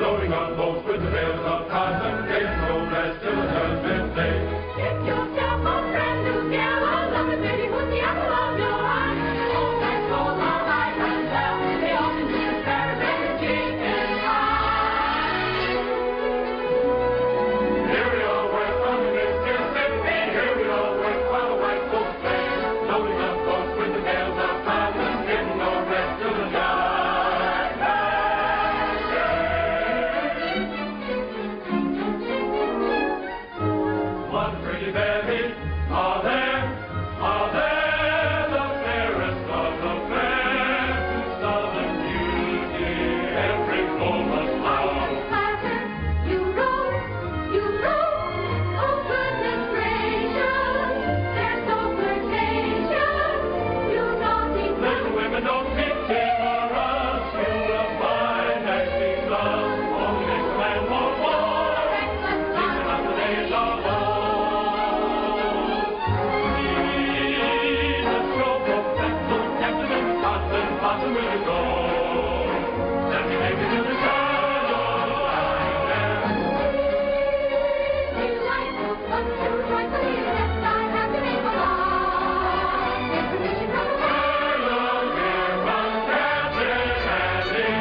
loading on boats with the bales of cotton, getting no rest till the judgment day. Get yourself a brand new yellow, love it, baby, with the apple of your eye. Old and gold are high and well, they often do the paragraph chicken pie. Here we all work on the Mississippi, here we all work while the white folks play, loading on boats with the bales of cotton, getting no rest till the judgment day. One pretty baby, are there the fairest of the fair, southern beauty, every woman found. Clatter, you roll, oh goodness gracious, they're so flirtatious, you naughty Little women don't be timorous, you will find that she's lost. Only makes a man want more, reckless even love. on the days of old. He's a show professor, captain in the cotton bottom will you go? Let me take you to the shadow line there. Delightful, but too joyfully accept I have to make a law. Get permission from the Hello, dear, from Captain Andy.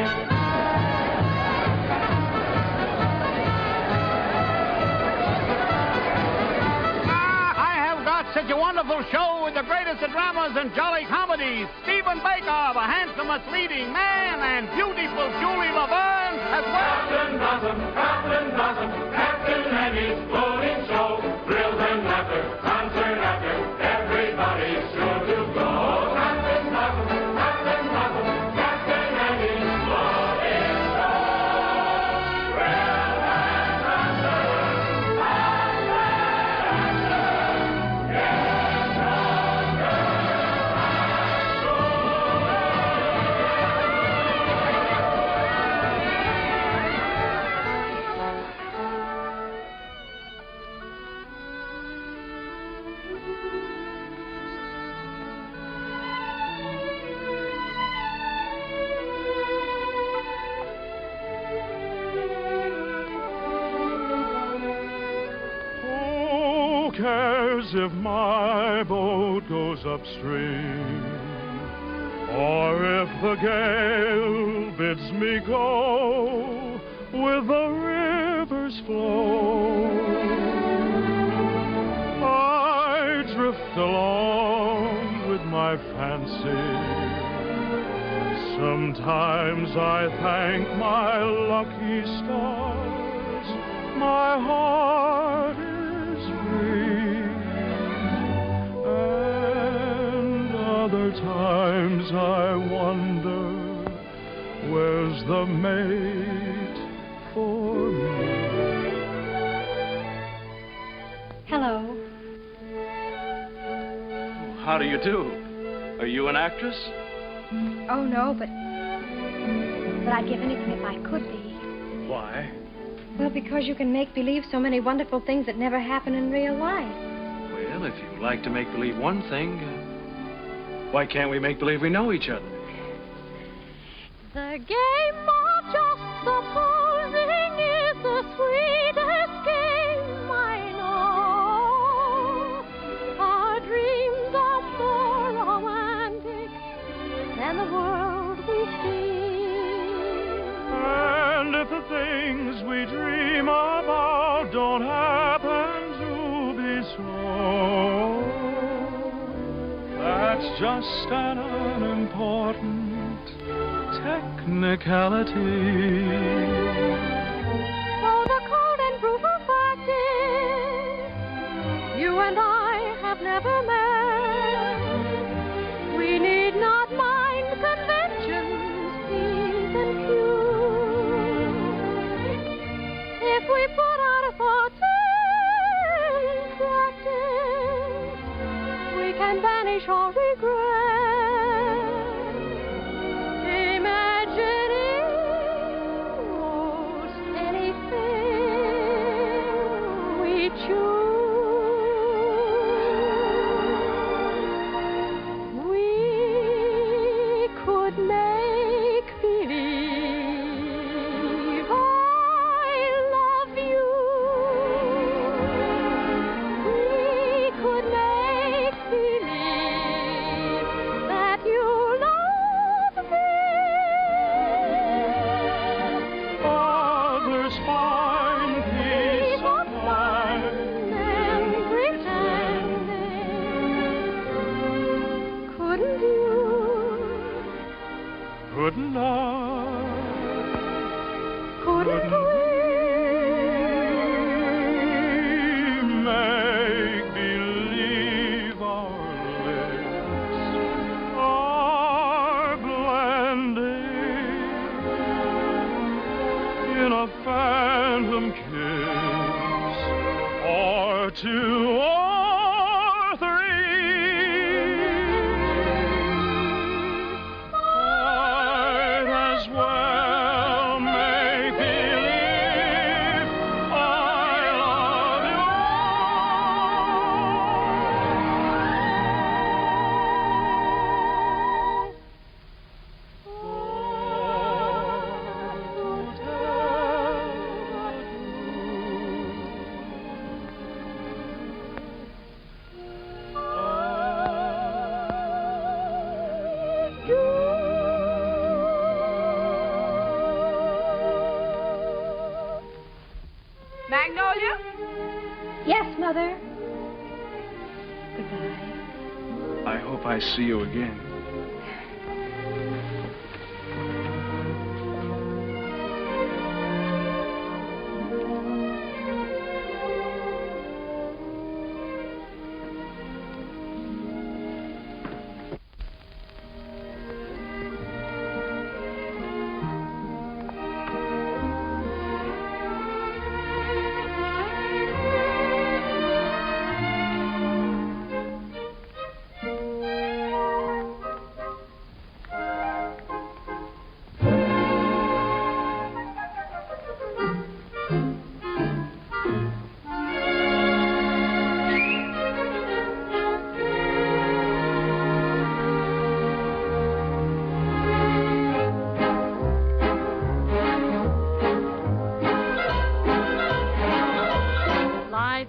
I have got such a wonderful show with the greatest of dramas and jolly comedies. Stephen Baker, the handsomest leading man, and beautiful Julie LaVerne as well. Captain Blossom, Captain Andy's floating show. Thrills and laughter, concert after, everybody's sure to go. Captain Blossom, Captain Andy's floating show. Thrills and laughter, concert after, get younger Who cares if my boat goes upstream, or if the gale bids me go with the river's flow? I drift along with my fancy. Sometimes I thank my lucky stars, my heart is free. And other times I wonder, where's the mate for me? Hello. How do you do? Are you an actress? Oh, no, but I'd give anything if I could be. Why? Well, because you can make believe so many wonderful things that never happen in real life. Well, if you like to make believe one thing, why can't we make believe we know each other? The game of just supposing is the sweetest game I know. Our dreams are more romantic than the world we see. And if the things we dream about don't happen to be so, that's just an unimportant technicality. So the cold and brutal fact is, you and I have never met. We need not mind conventions, P's and Q's. If we put out a in practice, we can banish all regret. Imagining most anything we choose. couldn't I? Couldn't we make believe our lips are blending in a phantom kiss, or two or three? Might as well make believe I love you. Magnolia? Yes, Mother. Goodbye. I hope I see you again.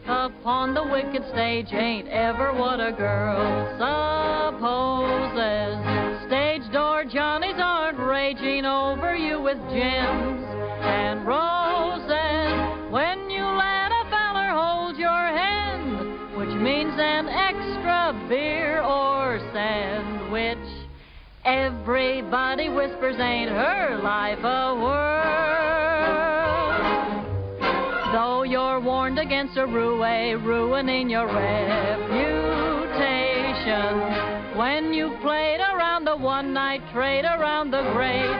Upon the wicked stage ain't ever what a girl supposes. Stage door Johnnies aren't raging over you with gems and roses. When you let a feller hold your hand, which means an extra beer or sandwich, everybody whispers, ain't her life a whirl? Though you're warned against a roué ruining your reputation, when you've played around the one-night trade around the great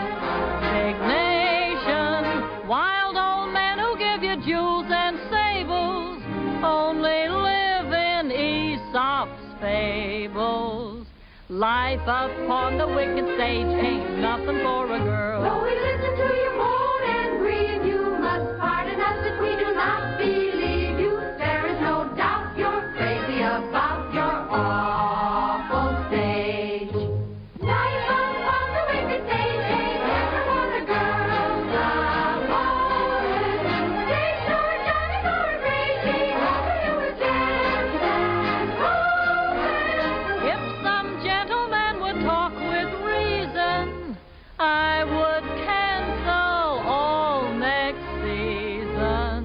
big nation, wild old men who give you jewels and sables only live in Aesop's fables. Life upon the wicked stage ain't nothing for a girl. Though we listen to your moan and grieve, you must pardon us if we do not believe you. There is no doubt you're crazy about your awful stage. Life upon the wicked stage ain't never what a girl's supposed. Stage door Johnnies aren't raging over you with gems and roses. If some gentleman would talk with reason, I would cancel all next season.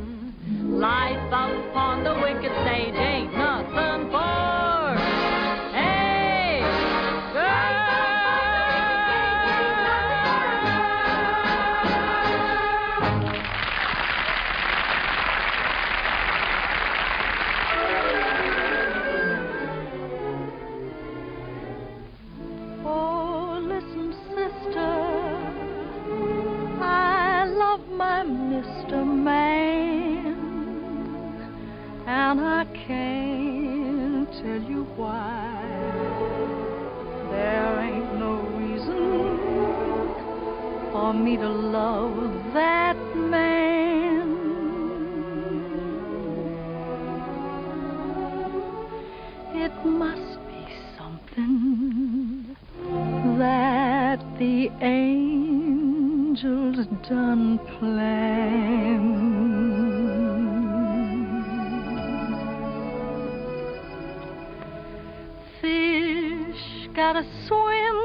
Life upon the wicked stage ain't nothing for a girl. Oh, listen, sister, I love my Mr. Man, and I can't tell you why. There ain't no reason for me to love that man. It must be something that the angels done planned. Fish gotta swim,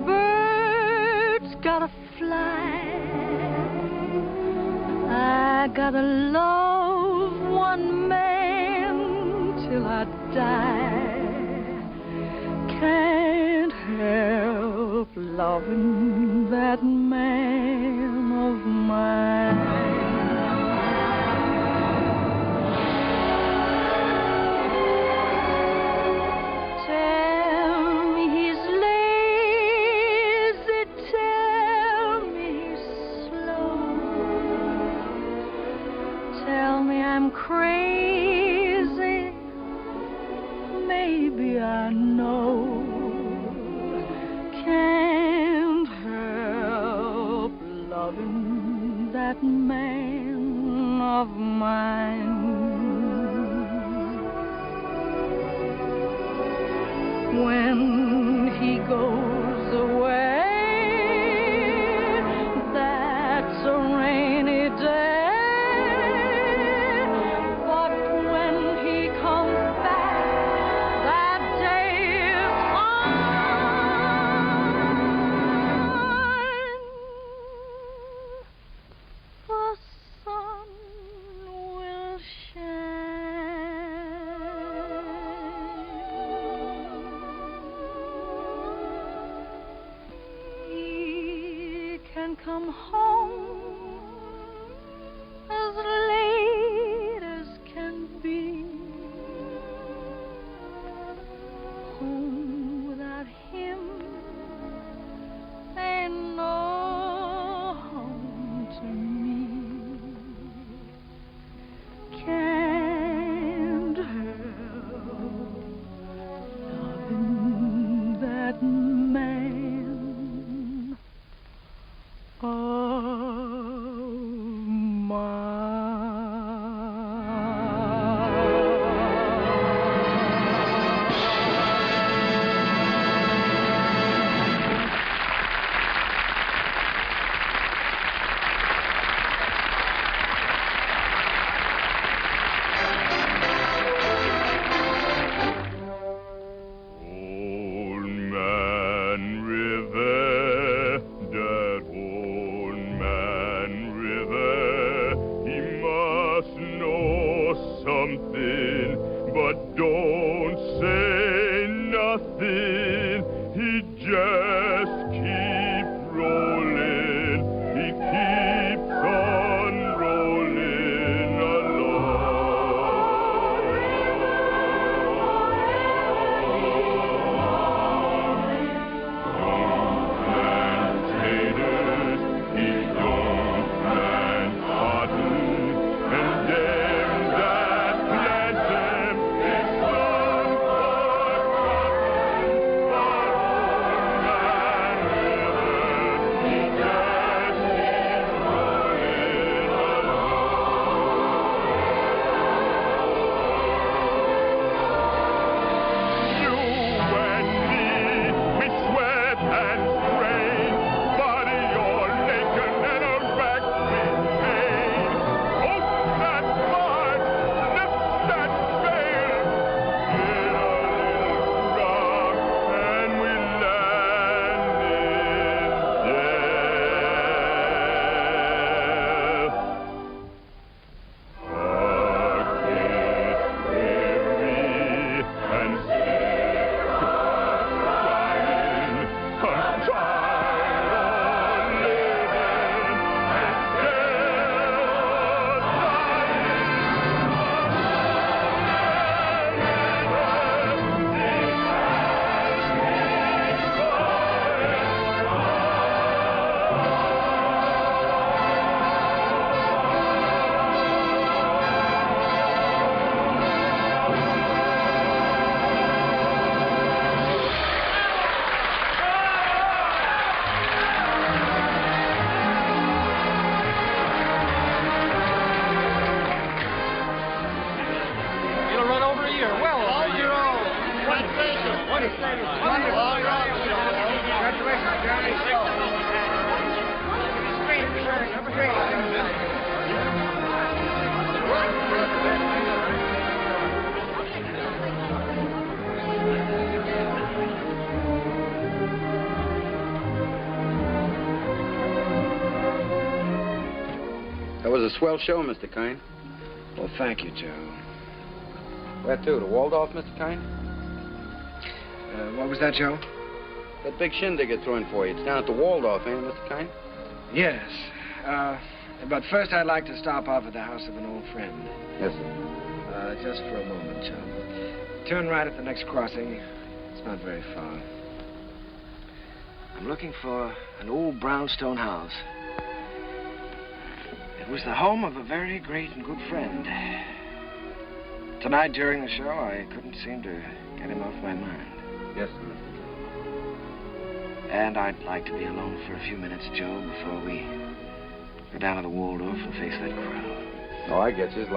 birds gotta fly. I gotta love one man till I die. Can't help loving that man of mine. Crazy, maybe I know. Can't help loving that man of mine. When he goes away, that's a rainy day. Come home as late as can be. Home without him ain't no home to me. Can't help loving that man. That was a swell show, Mr. Kern. Well, thank you, Joe. Where to? The Waldorf, Mr. Kern? What was that, Joe? that big shindig you're throwing for you. It's down at the Waldorf, ain't it, Mr. Kine? Yes. But first I'd like to stop off at the house of an old friend. Yes, sir. Just for a moment, Joe. Turn right at the next crossing. It's not very far. I'm looking for an old brownstone house. It was the home of a very great and good friend. Tonight during the show, I couldn't seem to get him off my mind. Yes, sir. And I'd like to be alone for a few minutes, Joe, before we go down to the Waldorf and face that crowd. Oh, I get you. It's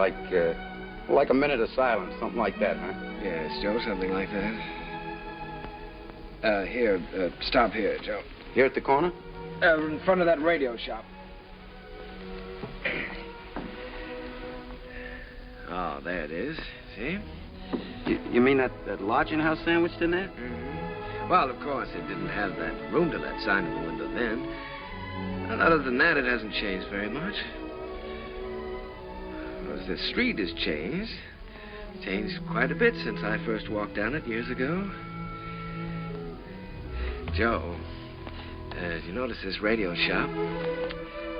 like a minute of silence, something like that, huh? Yes, Joe, something like that. Here, stop here, Joe. Here at the corner? In front of that radio shop. Oh, there it is. See? You mean that lodging house sandwiched in there? Mm-hmm. Well, of course, it didn't have that room to let sign in the window then. And other than that, it hasn't changed very much. Well, the street has changed. Changed quite a bit since I first walked down it years ago. Joe, did you notice this radio shop?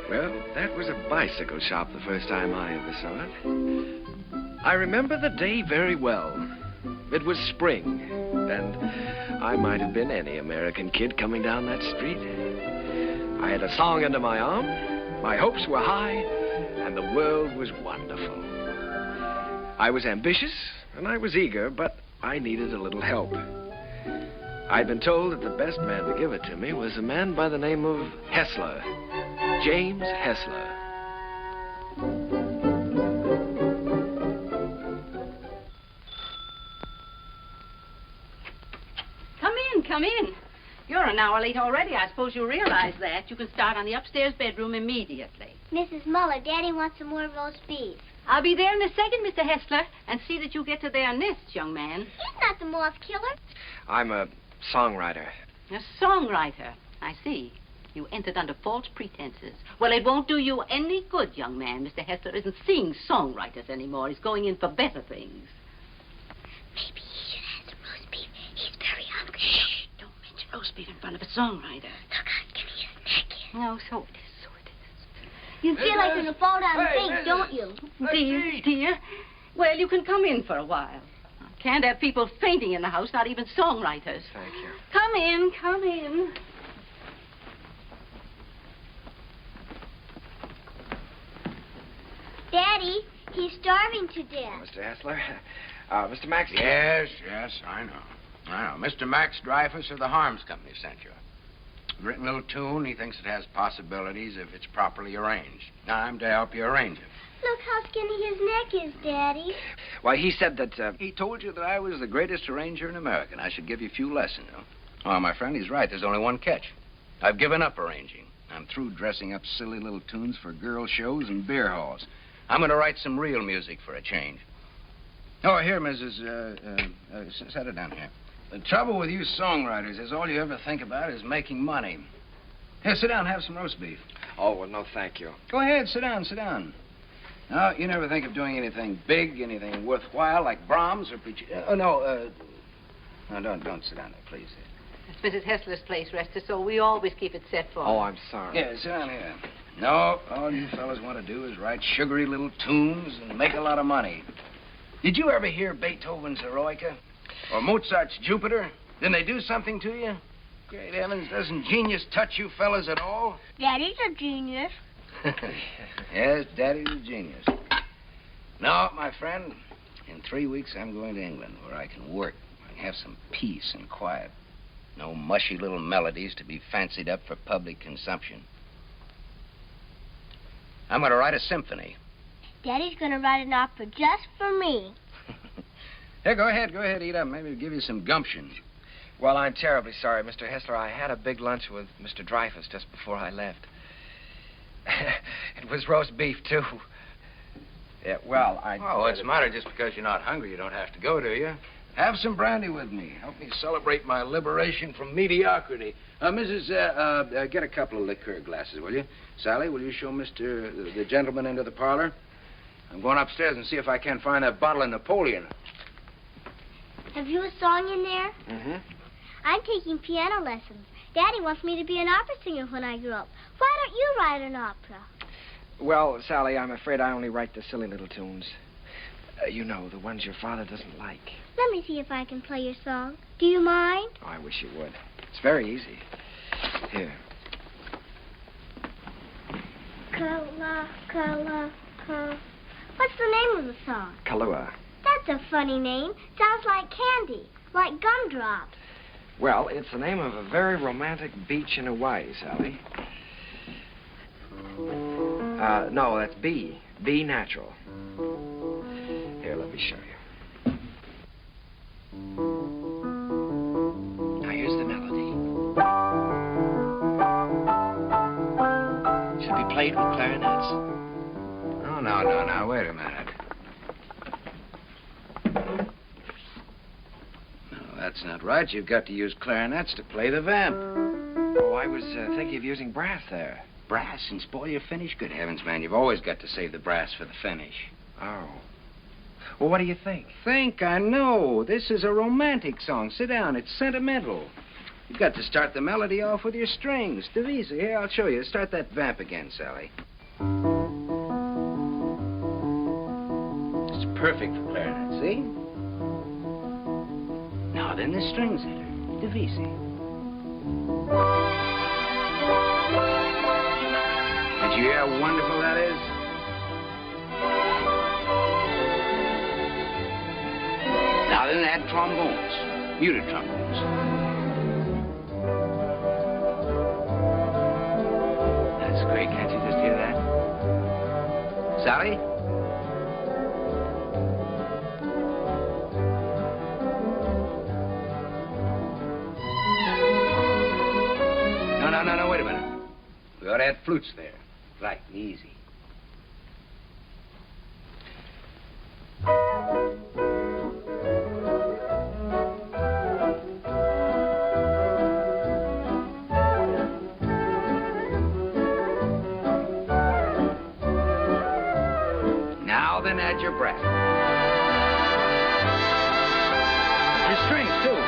Well, that was a bicycle shop the first time I ever saw it. I remember the day very well. It was spring, and I might have been any American kid coming down that street. I had a song under my arm, my hopes were high, and the world was wonderful. I was ambitious, and I was eager, but I needed a little help. I'd been told that the best man to give it to me was a man by the name of Hessler, James Hessler. Come in. You're an hour late already. I suppose you realize that. You can start on the upstairs bedroom immediately. Mrs. Muller, Daddy wants some more roast beef. I'll be there in a second, Mr. Hessler, and see that you get to their nests, young man. He's not the moth killer. I'm a songwriter. A songwriter. I see. You entered under false pretenses. Well, it won't do you any good, young man. Mr. Hessler isn't seeing songwriters anymore. He's going in for better things. Maybe he should have some roast beef. He's very hungry. Shh. Don't mention roast beef in front of a songwriter. Look, Aunt, give me a snack here. No, so it is, so it is. You feel like you're going to fall down and faint, don't you? Dear. Well, you can come in for a while. Can't have people fainting in the house, not even songwriters. Thank you. Come in, come in. Daddy, he's starving to death. Mr. Hessler, Mr. Max... Yes, I know. Mr. Max Dreyfus of the Harms Company sent you. Written a little tune. He thinks it has possibilities if it's properly arranged. I'm to help you arrange it. Look how skinny his neck is, Daddy. Why, he said that, He told you that I was the greatest arranger in America, and I should give you a few lessons. Oh, my friend, he's right. There's only one catch. I've given up arranging. I'm through dressing up silly little tunes for girl shows and beer halls. I'm going to write some real music for a change. Oh, here, Mrs. Set it down here. The trouble with you songwriters is all you ever think about is making money. Here, sit down, have some roast beef. Oh, well, no, thank you. Go ahead, sit down. No, you never think of doing anything big, anything worthwhile, like Brahms or No, don't sit down there, please. It's Mrs. Hessler's place, Rester, so we always keep it set for her. Oh, I'm sorry. Yeah, sit down here. No, all you fellas want to do is write sugary little tunes and make a lot of money. Did you ever hear Beethoven's Eroica? Or Mozart's Jupiter? Didn't they do something to you? Great heavens, doesn't genius touch you fellas at all? Daddy's a genius. Yes, Daddy's a genius. No, my friend, in 3 weeks I'm going to England where I can work. I can have some peace and quiet. No mushy little melodies to be fancied up for public consumption. I'm going to write a symphony. Daddy's going to write an opera just for me. Here, go ahead, eat up. Maybe it'll give you some gumption. Well, I'm terribly sorry, Mr. Hessler. I had a big lunch with Mr. Dreyfus just before I left. It was roast beef, too. Yeah, well, Oh, what's the matter? Just because you're not hungry, you don't have to go, do you? Have some brandy with me. Help me celebrate my liberation from mediocrity. Mrs., get a couple of liqueur glasses, will you? Sally, will you show the gentleman into the parlor? I'm going upstairs and see if I can find that bottle of Napoleon. Have you a song in there? Mm-hmm. I'm taking piano lessons. Daddy wants me to be an opera singer when I grow up. Why don't you write an opera? Well, Sally, I'm afraid I only write the silly little tunes. You know, the ones your father doesn't like. Let me see if I can play your song. Do you mind? Oh, I wish you would. It's very easy. Here. What's the name of the song? Kahlua. That's a funny name. Sounds like candy, like gumdrops. Well, it's the name of a very romantic beach in Hawaii, Sally. No, that's B. B natural. Here, let me show you. Now, here's the melody. Should be played with clarinets. Oh, no. Wait a minute. No, that's not right. You've got to use clarinets to play the vamp. Oh, I was thinking of using brass there. Brass and spoil your finish? Good heavens, man. You've always got to save the brass for the finish. Oh. Well, what do you think? I know. This is a romantic song. Sit down. It's sentimental. You've got to start the melody off with your strings. Divisa. Here, I'll show you. Start that vamp again, Sally. It's perfect for clarinet, see? Now then, the strings enter. Divisa. Did you hear how wonderful that is? Now then, add trombones, muted trombones. That's great. Can't you just hear that? Sally? No, wait a minute. We ought to add flutes there. Right, easy. Now then, add your brass. Your strings, too.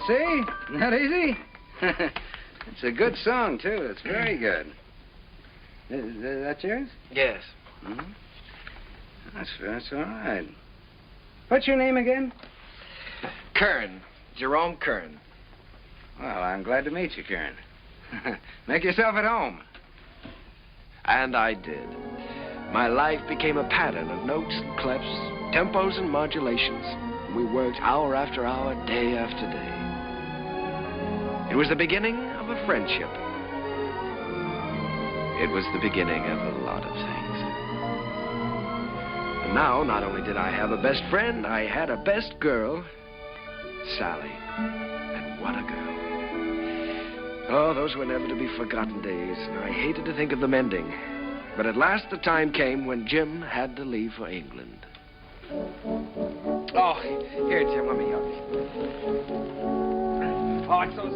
See? Isn't that easy? It's a good song, too. It's very good. Is that yours? Yes. Mm-hmm. That's all right. What's your name again? Kern. Jerome Kern. Well, I'm glad to meet you, Kern. Make yourself at home. And I did. My life became a pattern of notes and clefs, tempos and modulations. We worked hour after hour, day after day. It was the beginning of a friendship. It was the beginning of a lot of things. And now, not only did I have a best friend, I had a best girl, Sally. And what a girl. Oh, those were never to be forgotten days, and I hated to think of them ending. But at last the time came when Jim had to leave for England. Oh, here, Jim, let me help you. Oh, it's those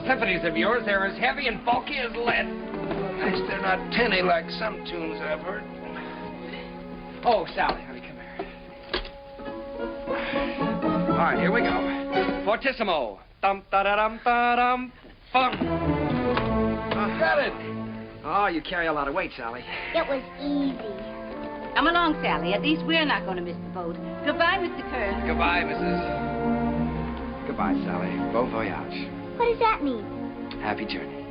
symphonies of yours. They're as heavy and bulky as lead. Nice they're not tinny like some tunes I've heard. Oh, Sally, honey, come here. All right, here we go. Fortissimo. Dum-da-da-dum-da-dum. Fum. Got it. Oh, you carry a lot of weight, Sally. It was easy. Come along, Sally. At least we're not going to miss the boat. Goodbye, Mr. Kern. Goodbye, Mrs. Goodbye, Sally. Bon voyage. What does that mean? Happy journey.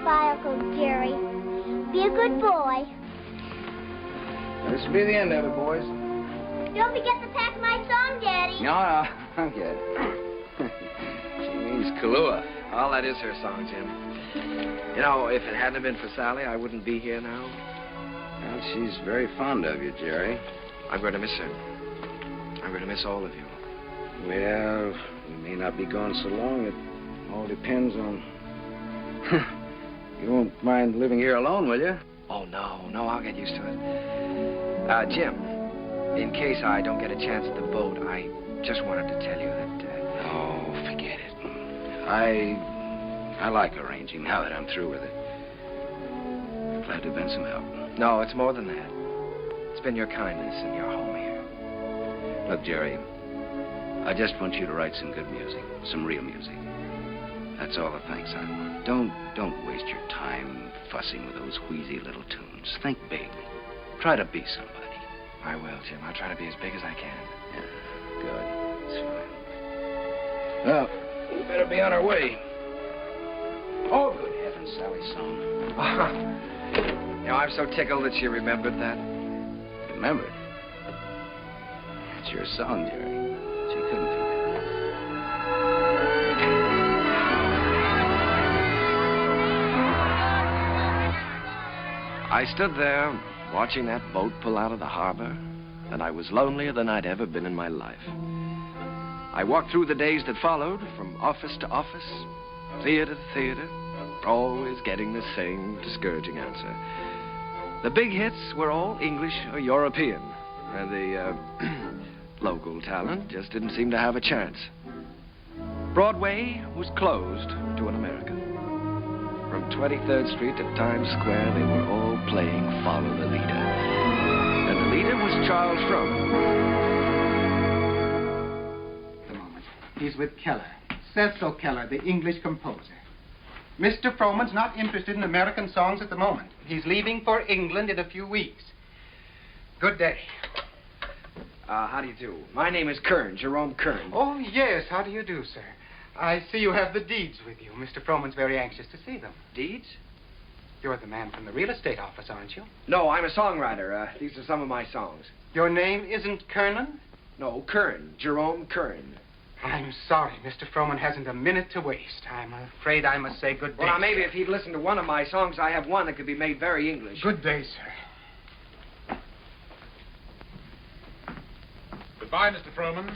Bye, Uncle Jerry. Be a good boy. This will be the end of it, boys. Don't forget to pack my song, Daddy. No, I'm good. She means Kahlua. Well, that is her song, Jim. You know, if it hadn't been for Sally, I wouldn't be here now. Well, she's very fond of you, Jerry. I'm going to miss her. I'm going to miss all of you. Well, we may not be gone so long. It all depends on... You won't mind living here alone, will you? Oh, no, I'll get used to it. Jim, in case I don't get a chance at the boat, I just wanted to tell you that... Oh, forget it. I like arranging now that I'm through with it. I'm glad to have been some help. No, it's more than that. It's been your kindness and your home here. Look, Jerry, I just want you to write some good music, some real music. That's all the thanks I want. Don't waste your time fussing with those wheezy little tunes. Think big. Try to be somebody. I will, Jim. I'll try to be as big as I can. Yeah, good. That's fine. Well, we better be on our way. Oh, good heavens, Sally's song. You know, I'm so tickled that she remembered that. Remembered? It's your song, Jerry. She couldn't forget. I stood there watching that boat pull out of the harbor, and I was lonelier than I'd ever been in my life. I walked through the days that followed, from office to office, theater to theater, always getting the same discouraging answer. The big hits were all English or European, and the local talent just didn't seem to have a chance. Broadway was closed to an American. From 23rd Street to Times Square, they were all playing Follow the Leader. And the leader was Charles Frohman. A moment. He's with Keller. Cecil Keller, the English composer. Mr. Frohman's not interested in American songs at the moment. He's leaving for England in a few weeks. Good day. How do you do? My name is Kern, Jerome Kern. Oh, yes. How do you do, sir? I see you have the deeds with you. Mr. Frohman's very anxious to see them. Deeds? You're the man from the real estate office, aren't you? No, I'm a songwriter. These are some of my songs. Your name isn't Kernan? No, Kern. Jerome Kern. I'm sorry. Mr. Frohman hasn't a minute to waste. I'm afraid I must say good day. Well, now, maybe if he'd listened to one of my songs, I have one that could be made very English. Good day, sir. Goodbye, Mr. Frohman.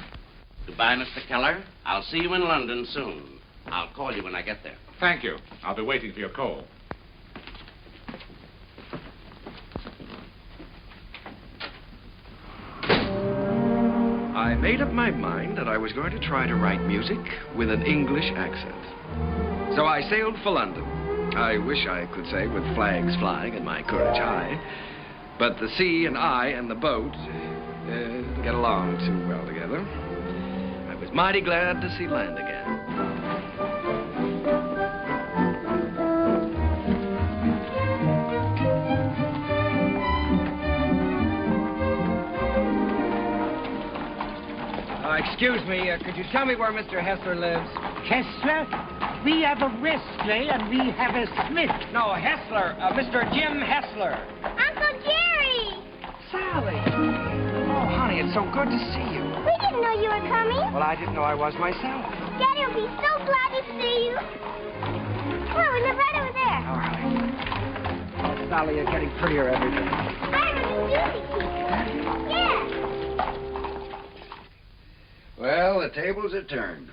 Goodbye, Mr. Keller. I'll see you in London soon. I'll call you when I get there. Thank you. I'll be waiting for your call. I made up my mind that I was going to try to write music with an English accent. So I sailed for London. I wish I could say with flags flying and my courage high. But the sea and I and the boat didn't get along too well together. I was mighty glad to see land again. Excuse me, could you tell me where Mr. Hessler lives? Hessler? We have a Wesley and we have a Smith. No, Hessler. Mr. Jim Hessler. Uncle Jerry! Sally. Oh, honey, it's so good to see you. We didn't know you were coming. Well, I didn't know I was myself. Daddy will be so glad to see you. Come on, we live right over there. All right. Oh, Sally, you're getting prettier every day. I have a new music teacher. Yeah. Well, the tables are turned.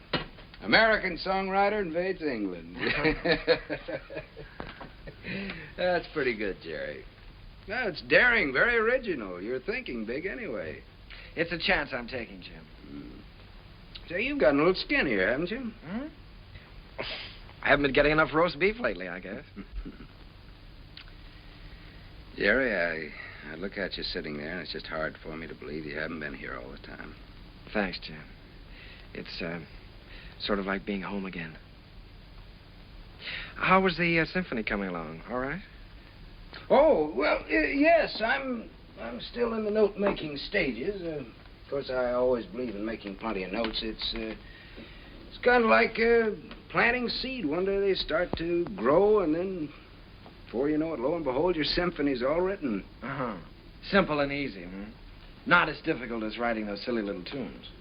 American songwriter invades England. That's pretty good, Jerry. No, it's daring, very original. You're thinking big anyway. It's a chance I'm taking, Jim. Say, you've gotten a little skin here, haven't you? I haven't been getting enough roast beef lately, I guess. Jerry, I look at you sitting there, and it's just hard for me to believe you haven't been here all the time. Thanks, Jim. It's sort of like being home again. How was the symphony coming along? All right? Oh, well, yes, I'm still in the note-making stages. Of course, I always believe in making plenty of notes. It's kind of like planting seed. One day they start to grow, and then, before you know it, lo and behold, your symphony's all written. Uh-huh. Simple and easy, huh? Not as difficult as writing those silly little tunes.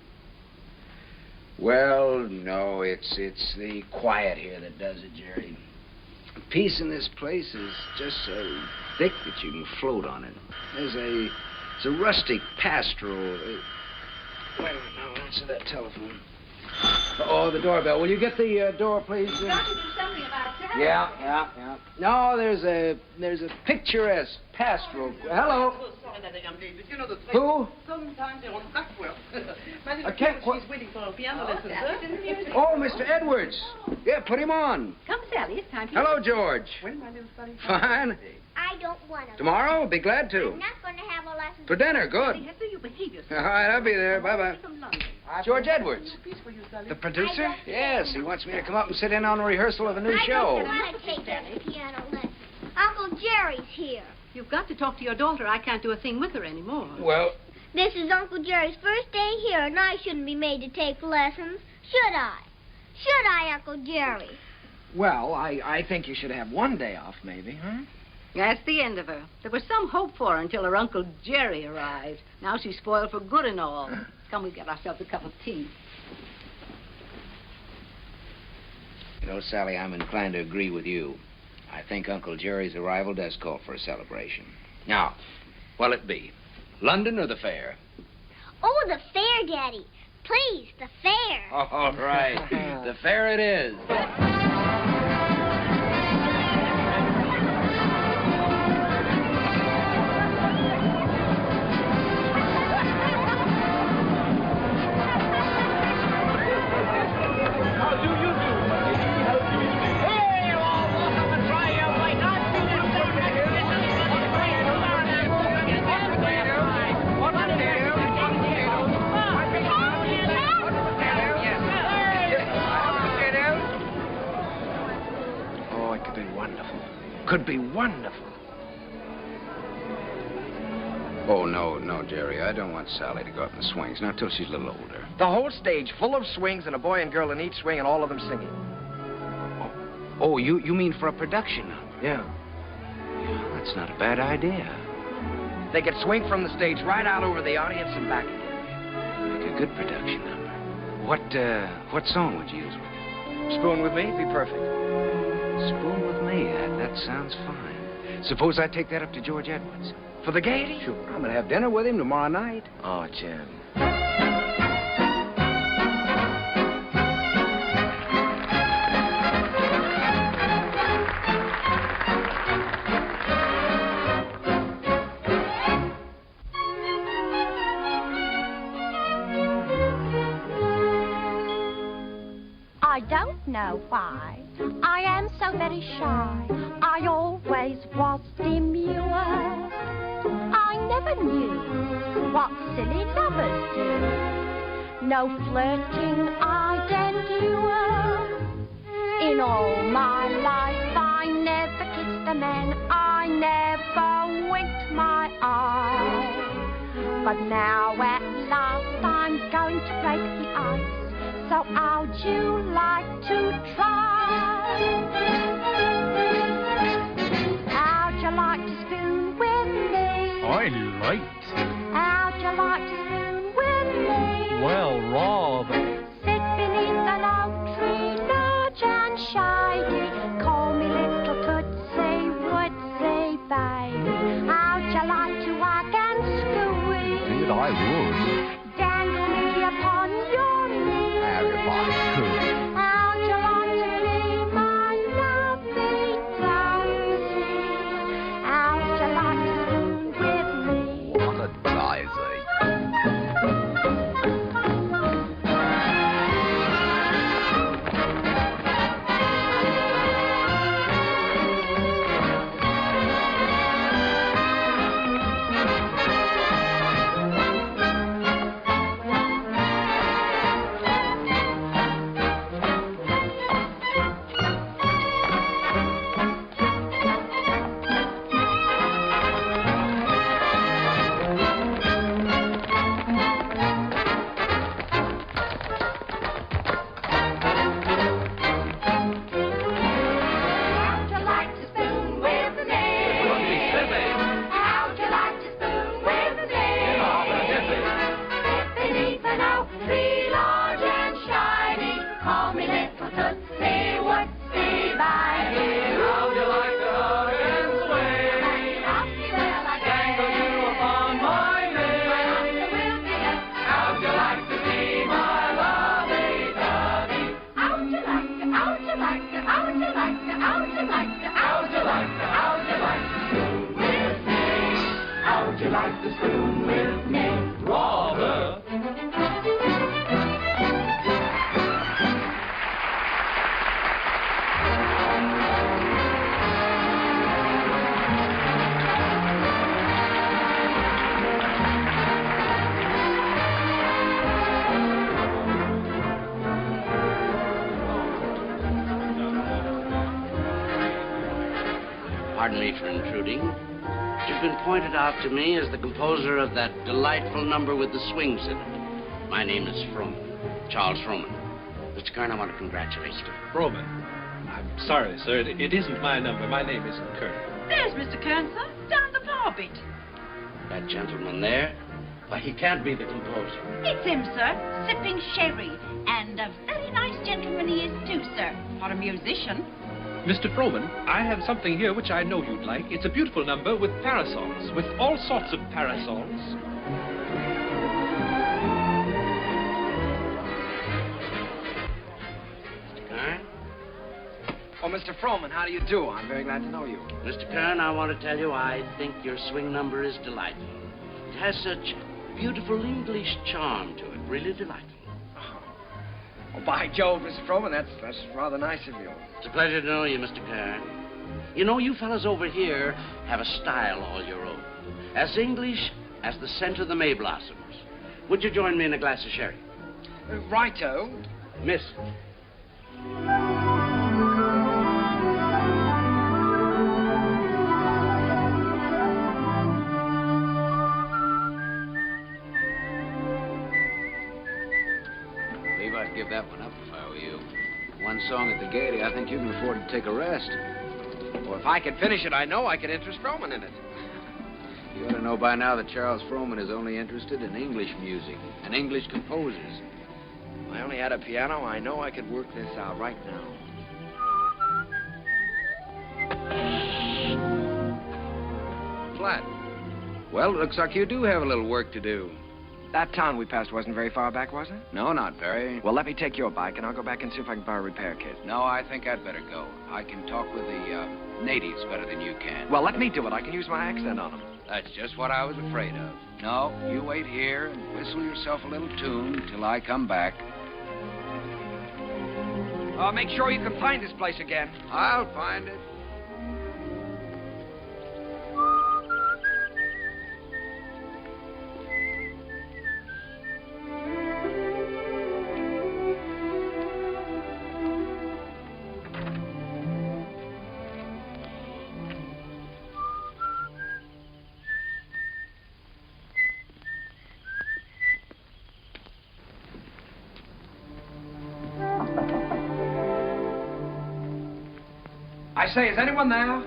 Well, no, it's the quiet here that does it, Jerry. Peace in this place is just so thick that you can float on it. It's a rustic pastoral. Wait a minute, now, answer that telephone. Oh, the doorbell. Will you get the door, please? You've got to do something about Sally. Yeah. No, there's a picturesque pastoral. Hello. Who? Sometimes they want that well. I can't quite. She's waiting for a piano lesson, sir. Oh, Mr. Edwards. Yeah, put him on. Come, Sally, it's time for Hello, George. When, my little Sally? Fine. I don't want to. Tomorrow? I'll be glad to. I'm not going to have a lesson. For dinner, good. Hester, you behave yourself. All right, I'll be there. Bye-bye. George Edwards. The producer? Yes, he wants me to come up and sit in on a rehearsal of a new show. I don't want to take that piano lesson. Uncle Jerry's here. You've got to talk to your daughter. I can't do a thing with her anymore. Well... This is Uncle Jerry's first day here, and I shouldn't be made to take lessons. Should I? Should I, Uncle Jerry? Well, I think you should have one day off, maybe, huh? That's the end of her. There was some hope for her until her Uncle Jerry arrived. Now she's spoiled for good and all. Come, we get ourselves a cup of tea. You know, Sally, I'm inclined to agree with you. I think Uncle Jerry's arrival does call for a celebration. Now, what'll it be? London or the fair? Oh, the fair, Daddy. Please, the fair. All right. The fair it is. Could be wonderful. Oh, no, Jerry. I don't want Sally to go up in the swings, not till she's a little older. The whole stage full of swings and a boy and girl in each swing and all of them singing. Oh, you mean for a production? Yeah. Yeah, that's not a bad idea. They could swing from the stage right out over the audience and back again. Make a good production number. What song would you use with it? Spoon with Me? Be perfect. Spoon with Me? That sounds fine. Suppose I take that up to George Edwards. For the gaiety? Sure. I'm going to have dinner with him tomorrow night. Oh, Jim. I don't know why I am so very shy. I always was demure. I never knew what silly lovers do. No flirting I'd endure. In all my life I never kissed a man. I never winked my eye. But now at last I'm going to break the ice. So how'd you like to try? How'd you like to spoon with me? I liked it. How'd you like to spoon with me? Well, rather. Sit beneath an oak tree, large and shady. Call me little Tootsie, Woodsy, baby. How'd you like to wag and squeeze? Indeed, I would. Dangle me upon your knee. If I could. How'd you like to be spoon with me. Rather. Pardon me for intruding. You've been pointed out to me as the composer of that delightful number with the swings in it. My name is Froman, Charles Froman. Mr. Kern, I want to congratulate you. Froman. I'm sorry, sir. It isn't my number. My name isn't Kern. There's Mr. Kern, sir. Down the bar bit. That gentleman there? Why, he can't be the composer. It's him, sir, sipping sherry. And a very nice gentleman he is, too, sir, for a musician. Mr. Froman, I have something here which I know you'd like. It's a beautiful number with parasols, with all sorts of parasols. Mr. Kern? Oh, Mr. Froman, how do you do? I'm very glad to know you. Mr. Kern, I want to tell you I think your swing number is delightful. It has such beautiful English charm to it, really delightful. Oh, by Jove, Mr. Froman, that's rather nice of you. It's a pleasure to know you, Mr. Kern. You know, you fellas over here have a style all your own. As English as the scent of the May blossoms. Would you join me in a glass of sherry? Righto. Miss. I'd give that one up if I were you. One song at the Gaiety, I think you can afford to take a rest. Well, if I could finish it, I know I could interest Froman in it. You ought to know by now that Charles Froman is only interested in English music and English composers. If I only had a piano, I know I could work this out right now. Flat. Well, it looks like you do have a little work to do. That town we passed wasn't very far back, was it? No, not very. Well, let me take your bike, and I'll go back and see if I can borrow a repair kit. No, I think I'd better go. I can talk with the natives better than you can. Well, let me do it. I can use my accent on them. That's just what I was afraid of. No, you wait here and whistle yourself a little tune till I come back. Make sure you can find this place again. I'll find it. I say, is anyone there?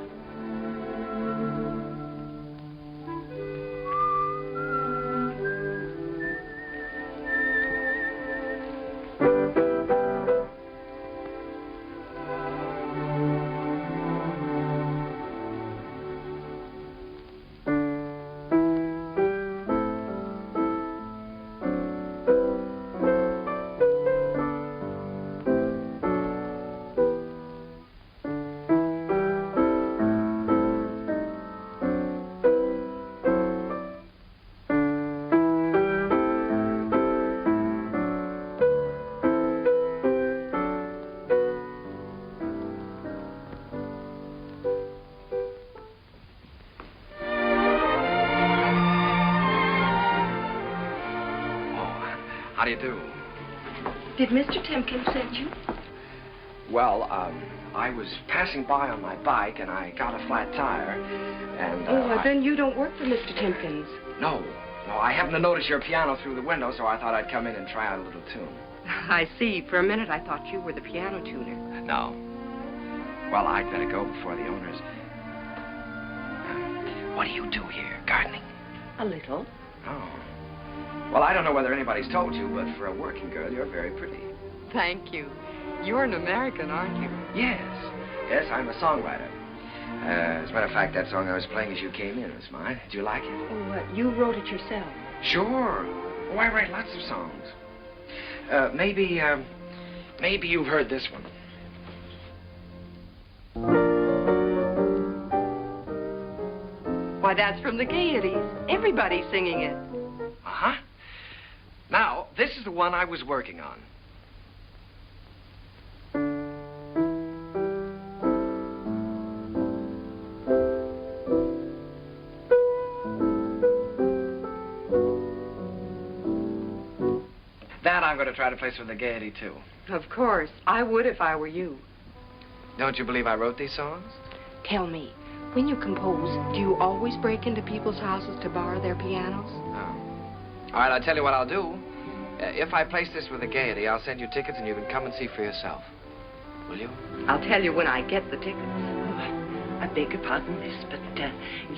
How do you do? Did Mr. Timkins send you? Well, I was passing by on my bike, and I got a flat tire, and, well, then you don't work for Mr. Timkins. No, I happened to notice your piano through the window, so I thought I'd come in and try out a little tune. I see. For a minute, I thought you were the piano tuner. No. Well, I'd better go before the owners. What do you do here? Gardening? A little. Oh. Well, I don't know whether anybody's told you, but for a working girl, you're very pretty. Thank you. You're an American, aren't you? Yes. Yes, I'm a songwriter. As a matter of fact, that song I was playing as you came in was mine. Did you like it? Oh, you wrote it yourself? Sure. Oh, I write lots of songs. Maybe you've heard this one. Why, that's from the Gayeties. Everybody's singing it. Uh-huh. Now, this is the one I was working on. That I'm going to try to place for the Gaiety, too. Of course. I would if I were you. Don't you believe I wrote these songs? Tell me, when you compose, do you always break into people's houses to borrow their pianos? Oh. All right, I'll tell you what I'll do. If I place this with the Gaiety, I'll send you tickets and you can come and see for yourself. Will you? I'll tell you when I get the tickets. I beg your pardon, miss, but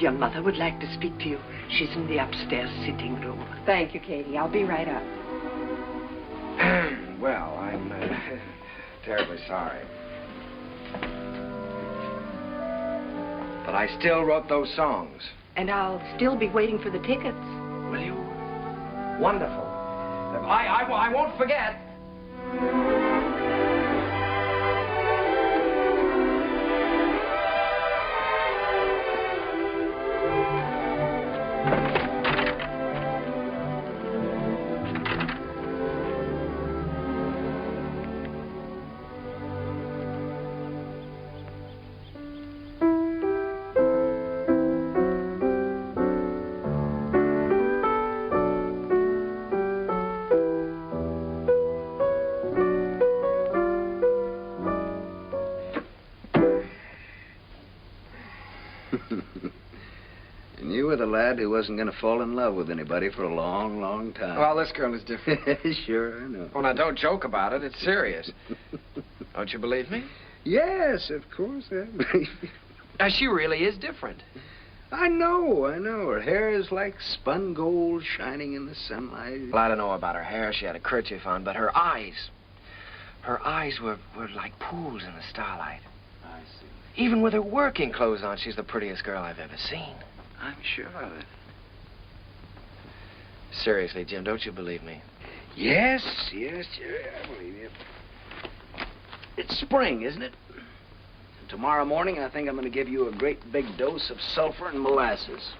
your mother would like to speak to you. She's in the upstairs sitting room. Thank you, Katie. I'll be right up. Well, I'm terribly sorry. But I still wrote those songs. And I'll still be waiting for the tickets. Will you? Wonderful. I won't forget. And you were the lad who wasn't going to fall in love with anybody for a long, long time. Well, this girl is different. Sure, I know. Oh, now, don't joke about it. It's serious. Don't you believe me? Yes, of course I believe you. Now, she really is different. I know. Her hair is like spun gold shining in the sunlight. Well, I don't know about her hair. She had a kerchief on, but her eyes were like pools in the starlight. I see. Even with her working clothes on, she's the prettiest girl I've ever seen. I'm sure of it. Seriously, Jim, don't you believe me? Yes, Jerry, I believe you. It's spring, isn't it? And tomorrow morning, I think I'm going to give you a great big dose of sulfur and molasses.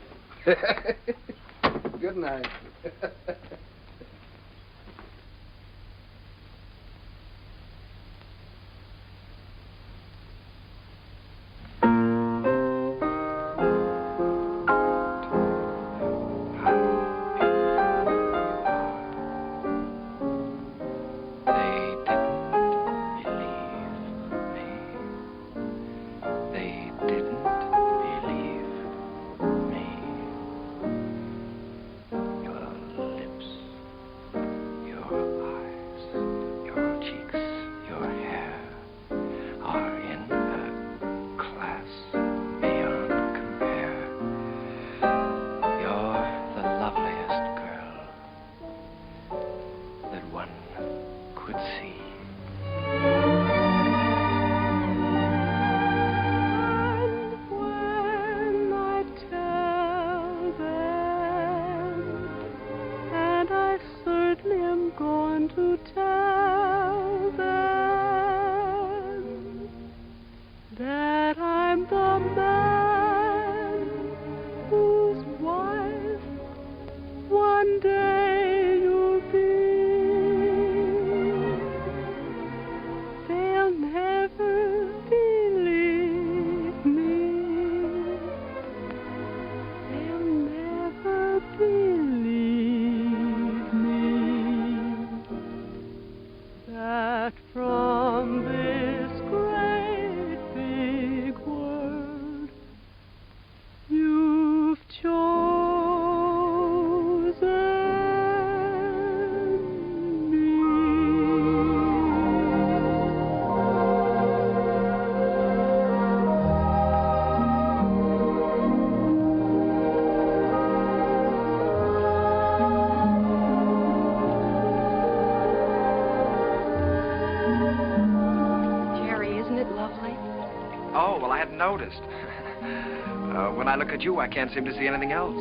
Good night. Noticed. When I look at you, I can't seem to see anything else.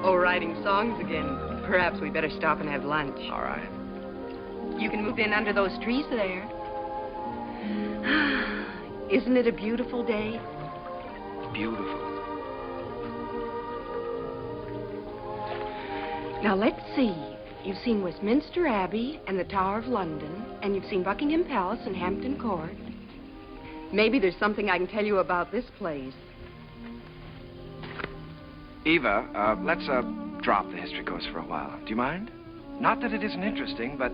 Oh, writing songs again. Perhaps we better stop and have lunch. All right. You can move in under those trees there. Isn't it a beautiful day? Beautiful. Now, let's see. You've seen Westminster Abbey and the Tower of London, and you've seen Buckingham Palace and Hampton Court. Maybe there's something I can tell you about this place. Eva, let's drop the history course for a while. Do you mind? Not that it isn't interesting, but,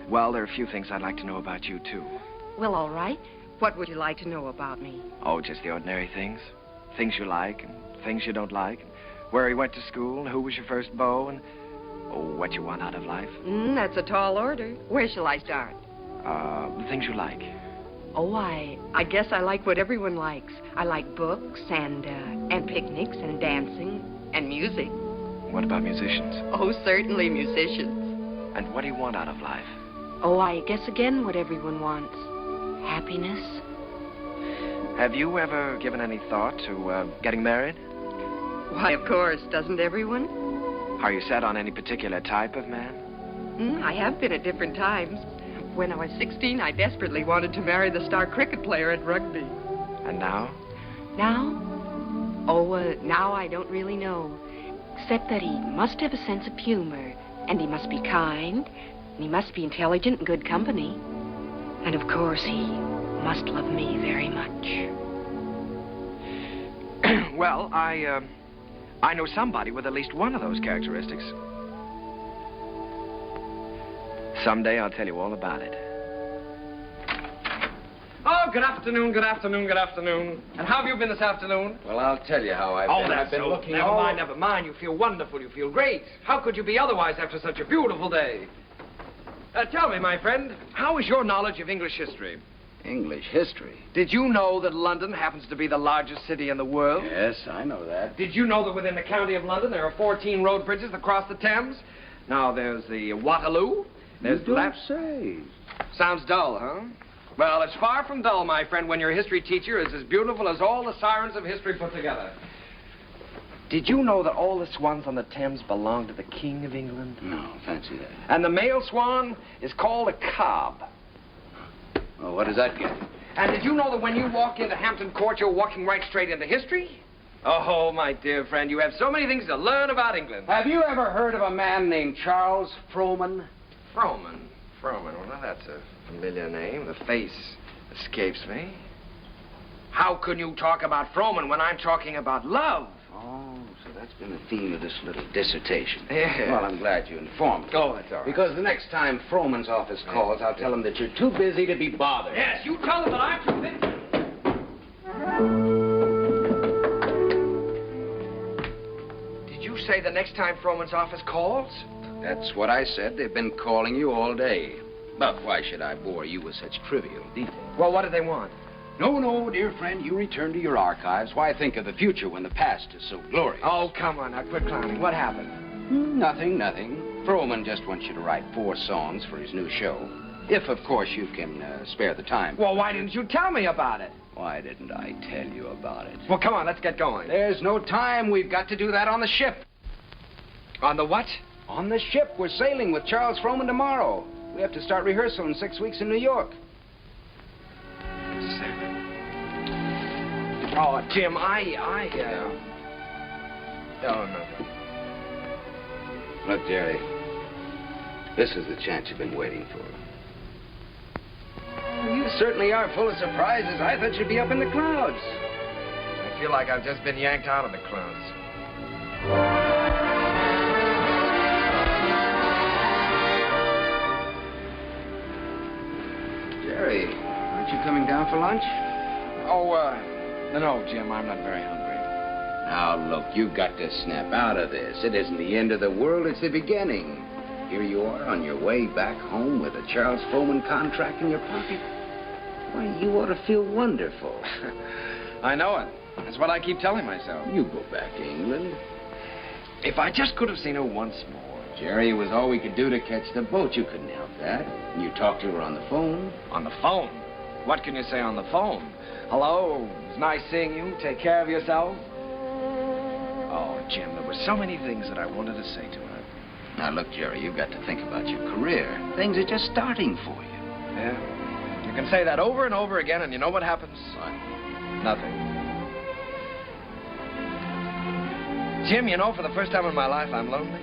well, there are a few things I'd like to know about you, too. Well, all right. What would you like to know about me? Oh, just the ordinary things. Things you like and things you don't like. Where you went to school and who was your first beau and, oh, what you want out of life. That's a tall order. Where shall I start? The things you like. Oh, I guess I like what everyone likes. I like books and picnics and dancing and music. What about musicians? Oh, certainly musicians. And what do you want out of life? Oh, I guess again what everyone wants. Happiness. Have you ever given any thought to getting married? Why, of course. Doesn't everyone? Are you set on any particular type of man? I have been at different times. When I was 16, I desperately wanted to marry the star cricket player at rugby. And now? Now? Oh, now I don't really know. Except that he must have a sense of humor, and he must be kind, and he must be intelligent and good company. And of course, he must love me very much. Well, I know somebody with at least one of those characteristics. Someday I'll tell you all about it. Oh, good afternoon, good afternoon, good afternoon. And how have you been this afternoon? Well, I'll tell you how I've been. That's I've been so. looking Never all... mind, never mind. You feel wonderful. You feel great. How could you be otherwise after such a beautiful day? Tell me, my friend, how is your knowledge of English history? English history? Did you know that London happens to be the largest city in the world? Yes, I know that. Did you know that within the county of London there are 14 road bridges that cross the Thames? Now, there's the Waterloo. There's You don't say. Sounds dull, huh? Well, it's far from dull, my friend, when your history teacher is as beautiful as all the sirens of history put together. Did you know that all the swans on the Thames belong to the King of England? No, fancy that. And the male swan is called a cob. Well, what does that get? And did you know that when you walk into Hampton Court, you're walking right straight into history? Oh, my dear friend, you have so many things to learn about England. Have you ever heard of a man named Charles Frohman? Frohman. Well, now that's a familiar name. The face escapes me. How can you talk about Frohman when I'm talking about love? Oh, so that's been the theme of this little dissertation. Yeah. Well, I'm glad you informed me. Oh, that's all right. Because the next time Frohman's office calls, I'll tell him that you're too busy to be bothered. Yes, you tell them that I'm too busy. Did you say the next time Frohman's office calls? That's what I said. They've been calling you all day. But why should I bore you with such trivial details? Well, what do they want? No, dear friend, you return to your archives. Why think of the future when the past is so glorious? Oh, come on, now quit clowning. What happened? Nothing. Frohman just wants you to write 4 songs for his new show. If, of course, you can spare the time. Well, why didn't you tell me about it? Why didn't I tell you about it? Well, come on, let's get going. There's no time. We've got to do that on the ship. On the what? On the ship. We're sailing with Charles Frohman tomorrow. We have to start rehearsal in 6 weeks in New York. Oh, Jim, Oh, no. Look, Jerry, this is the chance you've been waiting for. Well, you certainly are full of surprises. I thought you'd be up in the clouds. I feel like I've just been yanked out of the clouds. Jerry, aren't you coming down for lunch? No, Jim, I'm not very hungry. Now, look, you've got to snap out of this. It isn't the end of the world, it's the beginning. Here you are on your way back home with a Charles Frohman contract in your pocket. Why, you ought to feel wonderful. I know it. That's what I keep telling myself. You go back to England. If I just could have seen her once more. Jerry, it was all we could do to catch the boat. You couldn't help that. And you talked to her on the phone. On the phone? What can you say on the phone? Hello, it was nice seeing you. Take care of yourself. Oh, Jim, there were so many things that I wanted to say to her. Now, look, Jerry, you've got to think about your career. Things are just starting for you. Yeah? You can say that over and over again, and you know what happens? What? Nothing. Jim, you know, for the first time in my life, I'm lonely.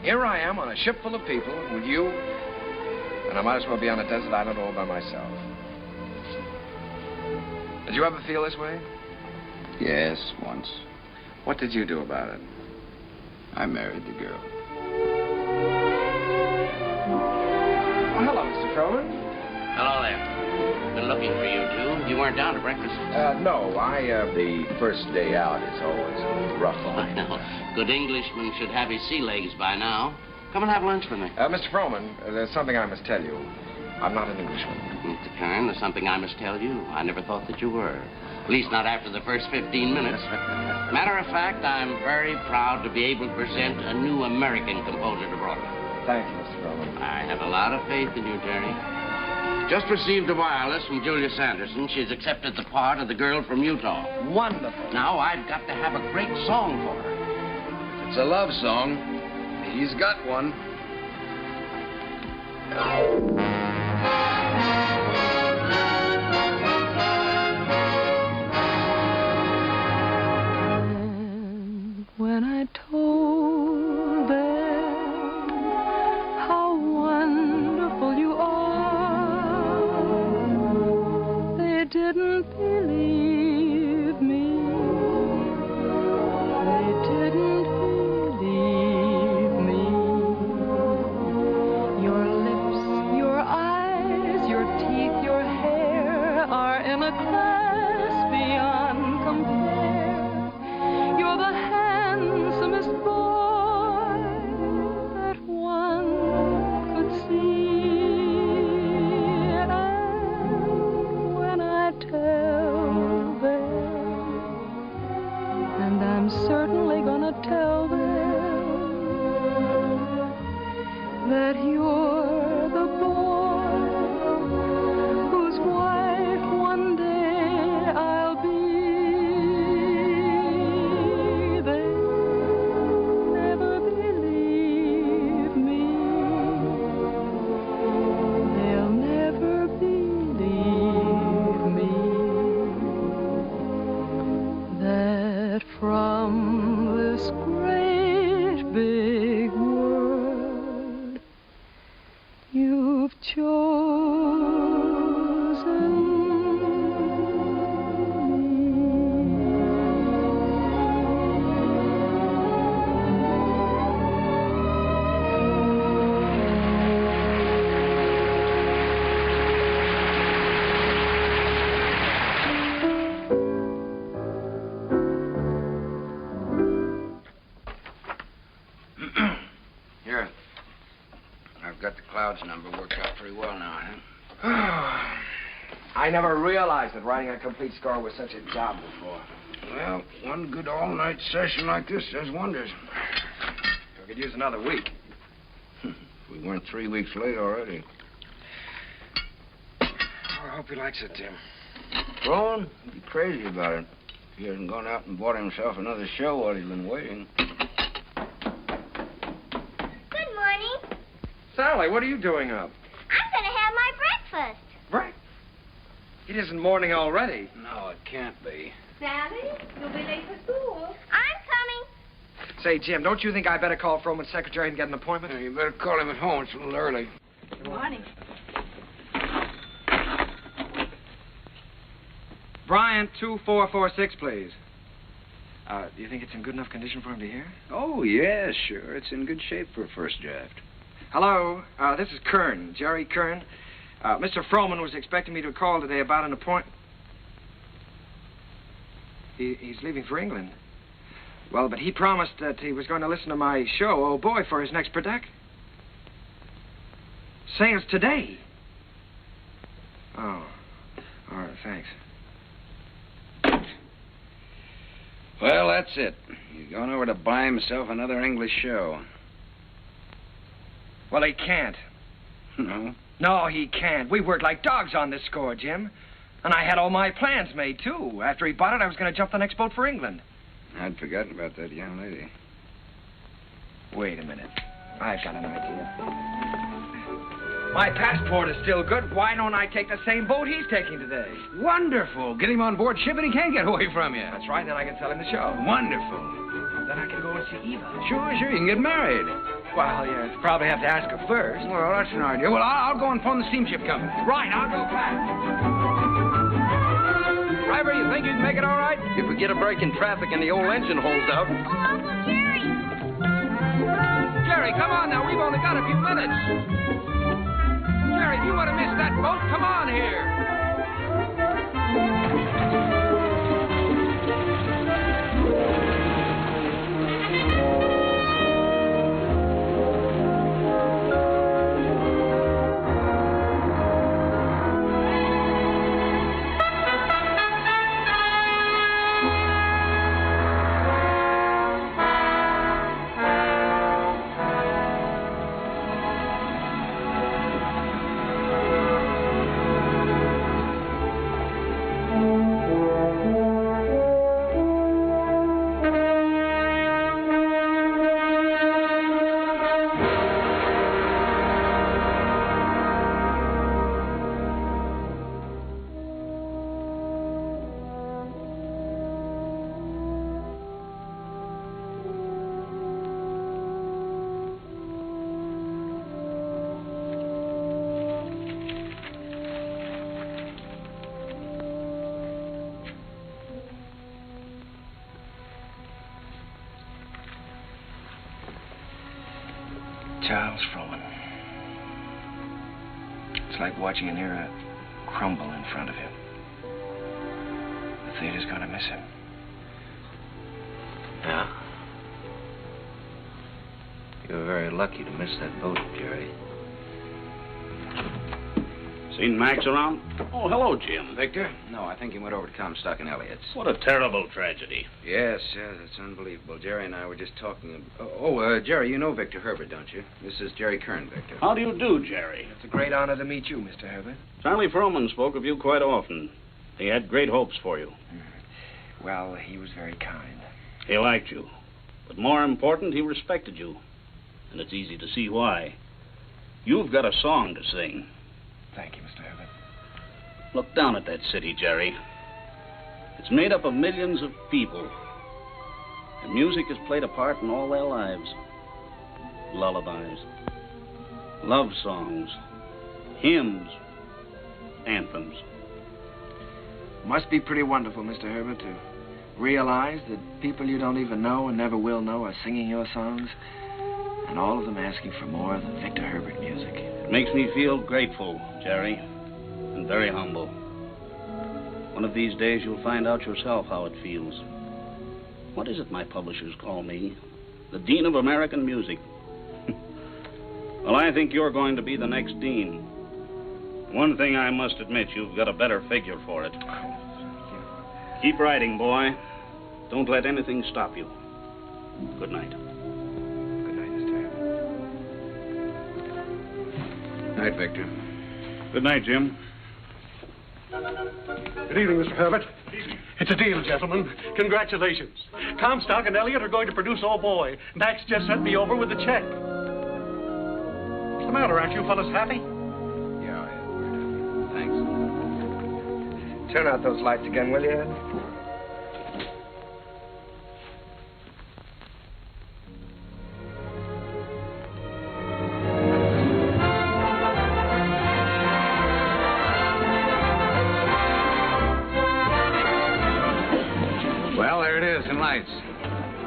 Here I am on a ship full of people with you, and I might as well be on a desert island all by myself. Did you ever feel this way? Yes, once. What did you do about it? I married the girl. Well, hello, Mr. Froman. Hello there. Been looking for you two. You weren't down to breakfast? No, the first day out is always rough on me. Good Englishman should have his sea legs by now. Come and have lunch with me. Mr. Froman, there's something I must tell you. I'm not an Englishman. Mr. Kern, there's something I must tell you. I never thought that you were. At least not after the first 15 minutes. Matter of fact, I'm very proud to be able to present a new American composer to Broadway. Thank you, Mr. Froman. I have a lot of faith in you, Jerry. Just received a wireless from Julia Sanderson. She's accepted the part of the girl from Utah. Wonderful. Now I've got to have a great song for her. If it's a love song, he's got one. When I told them how wonderful you are, they didn't believe me. They didn't believe me. Your lips, your eyes, your teeth, your hair are in a class beyond compare. You're the handsomest boy that one could see. And when I tell them, and I'm certainly gonna tell them, that you're the boy whose wife one day I'll be, from this great big world you've chosen Here. I've got the Clouds number worked out pretty well now, I never realized that writing a complete score was such a job before. Well, one good all-night session like this does wonders. We could use another week. We weren't 3 weeks late already. Oh, I hope he likes it, Tim. Rowan, he'd be crazy about it. If he hadn't gone out and bought himself another show while he's been waiting. Good morning. Sally, what are you doing up? I'm going to have my breakfast. Right. It isn't morning already. No, it can't be. Sally, you'll be late for school. I'm coming. Say, Jim, don't you think I better call Froman's secretary and get an appointment? You better call him at home. It's a little early. Good morning. Bryant 2446, please. Do you think it's in good enough condition for him to hear? Oh, yeah, sure. It's in good shape for a first draft. Hello, this is Kern, Jerry Kern. Mr. Froman was expecting me to call today about an appointment. He's leaving for England. Well, but he promised that he was going to listen to my show, Oh Boy, for his next production. Saying it's today. Oh, all right, thanks. Well, that's it. He's gone over to buy himself another English show. Well, he can't. No? No, he can't. We worked like dogs on this score, Jim. And I had all my plans made, too. After he bought it, I was going to jump the next boat for England. I'd forgotten about that young lady. Wait a minute. I've got an idea. My passport is still good. Why don't I take the same boat he's taking today? Wonderful. Get him on board ship and he can't get away from you. That's right. Then I can sell him the show. Wonderful. Then I can go and see Eva. Sure. You can get married. Well, you probably have to ask her first. Well, that's an idea. Well, I'll go and phone the steamship company. Right, I'll go back. Driver, you think you can make it all right? If we get a break in traffic and the old engine holds out. Jerry, come on now. We've only got a few minutes. Jerry, if you want to miss that boat, come on here. Charles Frohman. It's like watching an era crumble in front of him. The theater's gonna miss him. Yeah. You were very lucky to miss that boat, Jerry. Seen Max around? Oh, hello, Jim. Victor? No, I think he went over to Comstock and Elliott's. What a terrible tragedy. Yes, it's unbelievable. Jerry and I were just talking. Jerry, you know Victor Herbert, don't you? This is Jerry Kern, Victor. How do you do, Jerry? It's a great honor to meet you, Mr. Herbert. Charlie Frohman spoke of you quite often. He had great hopes for you. Well, he was very kind. He liked you. But more important, he respected you. And it's easy to see why. You've got a song to sing. Thank you, Mr. Herbert. Look down at that city, Jerry. It's made up of millions of people. And music has played a part in all their lives. Lullabies, love songs, hymns, anthems. Must be pretty wonderful, Mr. Herbert, to realize that people you don't even know and never will know are singing your songs, and all of them asking for more of the Victor Herbert music. It makes me feel grateful, Jerry, and very humble. One of these days you'll find out yourself how it feels. What is it my publishers call me? The Dean of American Music. Well, I think you're going to be the next dean. One thing I must admit, you've got a better figure for it. Keep writing, boy. Don't let anything stop you. Good night. Good night, Mr. Herbert. Night, Victor. Good night, Jim. Good evening, Mr. Herbert. It's a deal, gentlemen. Congratulations. Comstock and Elliott are going to produce Oh Boy. Max just sent me over with the check. What's the matter? Aren't you fellas happy? Yeah, thanks. Turn out those lights again, will you?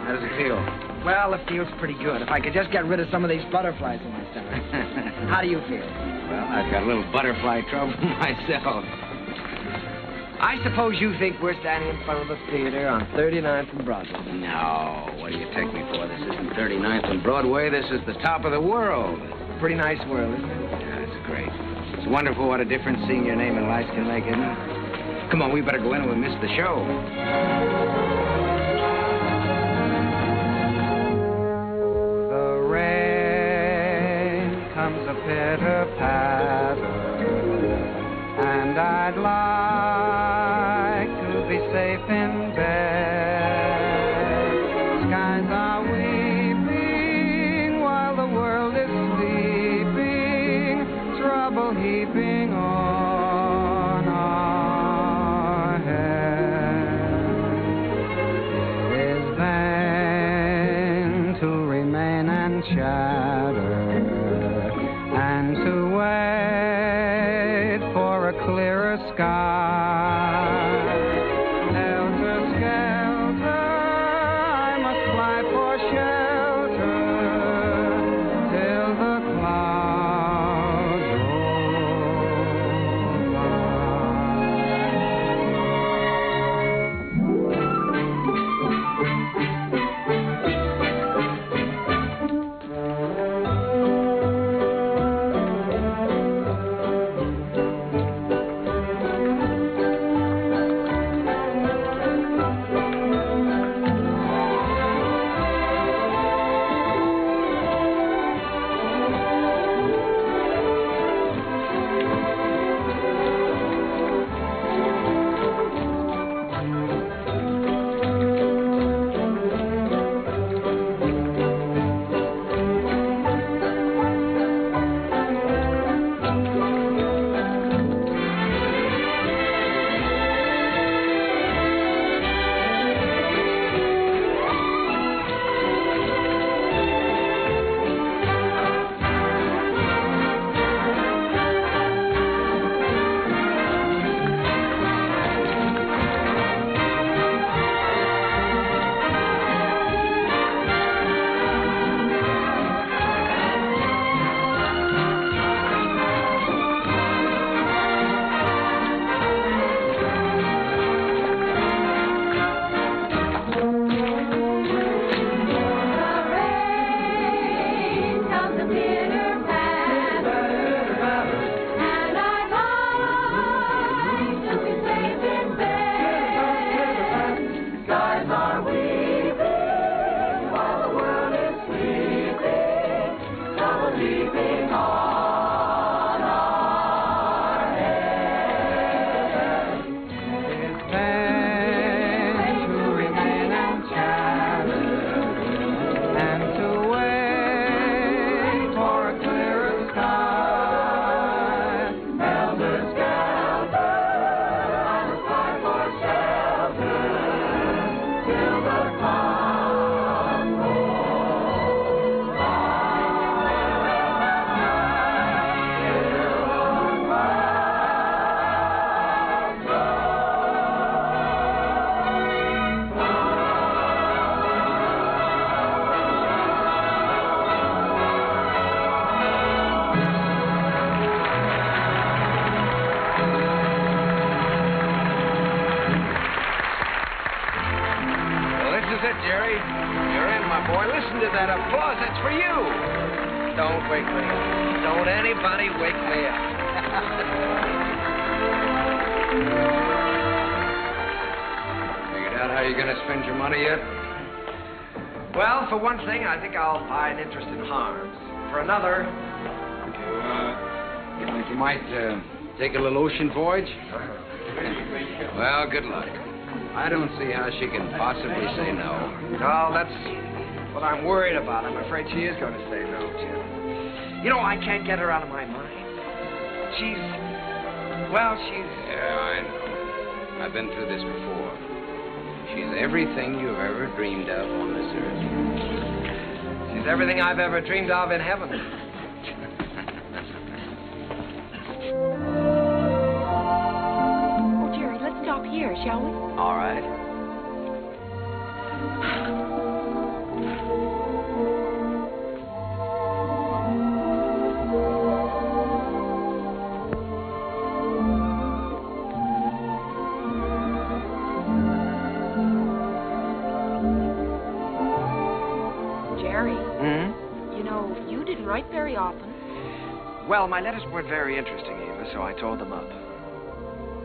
How does it feel? Well, it feels pretty good. If I could just get rid of some of these butterflies in my stomach. How do you feel? Well, I've got a little butterfly trouble myself. I suppose you think we're standing in front of the theater on 39th and Broadway. No, what do you take me for? This isn't 39th and Broadway. This is the top of the world. Pretty nice world, isn't it? Yeah, it's great. It's wonderful what a difference seeing your name in lights can make, isn't it? Come on, we better go in or we'll miss the show. Comes a pitter-patter, and I'd like to be safe in bed. Skies are weeping while the world is sleeping, trouble heaping on our heads. It is vain to remain and chat Jerry. You're in, my boy. Listen to that applause. That's for you. Don't wake me up. Don't anybody wake me up. Figured out how you're going to spend your money yet? Well, for one thing, I think I'll buy an interest in Harms. For another... You think you might take a little ocean voyage? Well, good luck. I don't see how she can possibly say no. Oh, that's what I'm worried about. I'm afraid she is going to say no, Jim. You know, I can't get her out of my mind. She's... Yeah, I know. I've been through this before. She's everything you've ever dreamed of on this earth. She's everything I've ever dreamed of in heaven. Oh, Jerry, let's stop here, shall we? All right. Write very often. Well, my letters weren't very interesting, Eva, so I tore them up.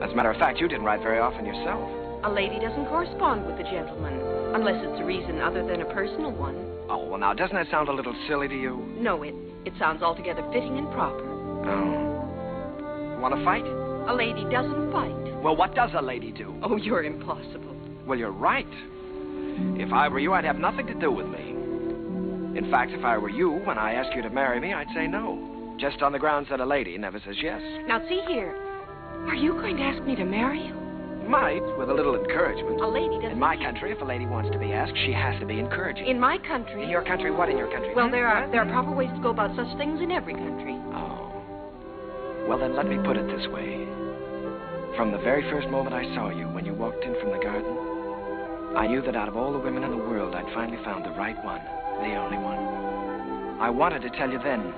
As a matter of fact, you didn't write very often yourself. A lady doesn't correspond with a gentleman, unless it's a reason other than a personal one. Oh, well, now, doesn't that sound a little silly to you? No, it sounds altogether fitting and proper. Oh. You want to fight? A lady doesn't fight. Well, what does a lady do? Oh, you're impossible. Well, you're right. If I were you, I'd have nothing to do with me. In fact, if I were you, when I ask you to marry me, I'd say no. Just on the grounds that a lady never says yes. Now, see here. Are you going to ask me to marry you? Might, with a little encouragement. A lady doesn't... In my country, if a lady wants to be asked, she has to be encouraging. In my country... In your country? What in your country? Well, there are proper ways to go about such things in every country. Oh. Well, then let me put it this way. From the very first moment I saw you, when you walked in from the garden, I knew that out of all the women in the world, I'd finally found the right one. The only one. I wanted to tell you then.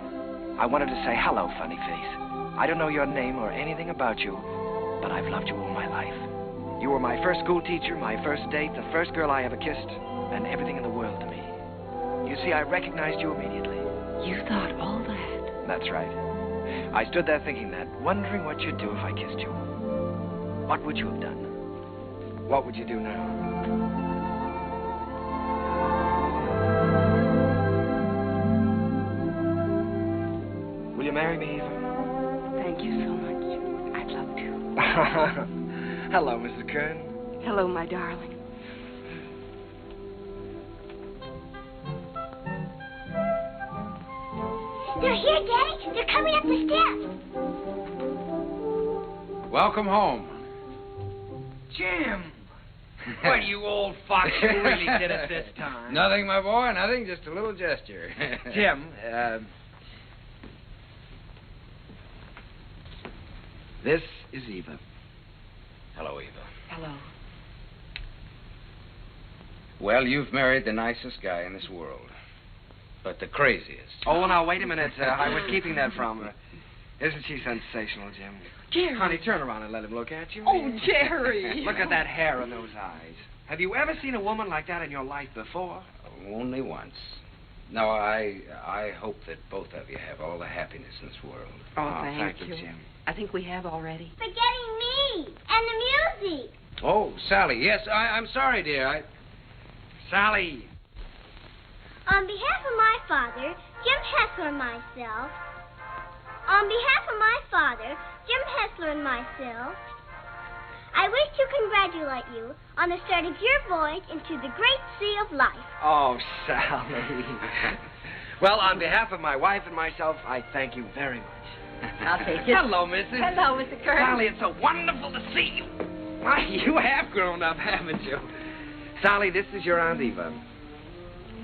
I wanted to say, hello, funny face. I don't know your name or anything about you, but I've loved you all my life. You were my first school teacher, my first date, the first girl I ever kissed, and everything in the world to me. You see, I recognized you immediately. You thought all that? That's right. I stood there thinking that, wondering what you'd do if I kissed you. What would you have done? What would you do now? Will you marry me, Eva? Thank you so much. I'd love to. Hello, Mrs. Kern. Hello, my darling. They're here, Daddy. They're coming up the steps. Welcome home. Jim! What, you old fox, you really did it this time. Nothing, my boy, nothing, just a little gesture. Jim, this is Eva. Hello, Eva. Hello. Well, you've married the nicest guy in this world, but the craziest. Oh, now, wait a minute. I was keeping that from her. Isn't she sensational, Jim? Jerry. Honey, turn around and let him look at you. Oh, Jerry. Look at that hair and those eyes. Have you ever seen a woman like that in your life before? Only once. No, I hope that both of you have all the happiness in this world. Oh, thank you, you. Jim. I think we have already. Forgetting me and the music. Oh, Sally, yes, I'm sorry, dear. Sally. On behalf of my father, Jim Hessler and myself. On behalf of my father, Jim Hessler and myself, I wish to congratulate you on the start of your voyage into the great sea of life. Oh, Sally. Well, on behalf of my wife and myself, I thank you very much. I'll take it. Hello, Mrs. Hello, Mr. Kern. Sally, it's so wonderful to see you. Why, you have grown up, haven't you? Sally, this is your Aunt Eva.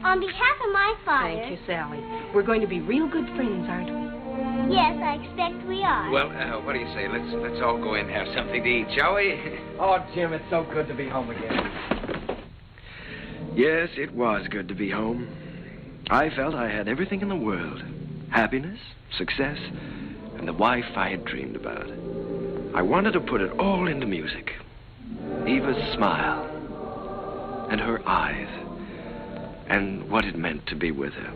On behalf of my father... Thank you, Sally. We're going to be real good friends, aren't we? Yes, I expect we are. Well, what do you say? Let's all go in and have something to eat, shall we? Oh, Jim, it's so good to be home again. Yes, it was good to be home. I felt I had everything in the world. Happiness, success, and the wife I had dreamed about. I wanted to put it all into music. Eva's smile and her eyes and what it meant to be with her.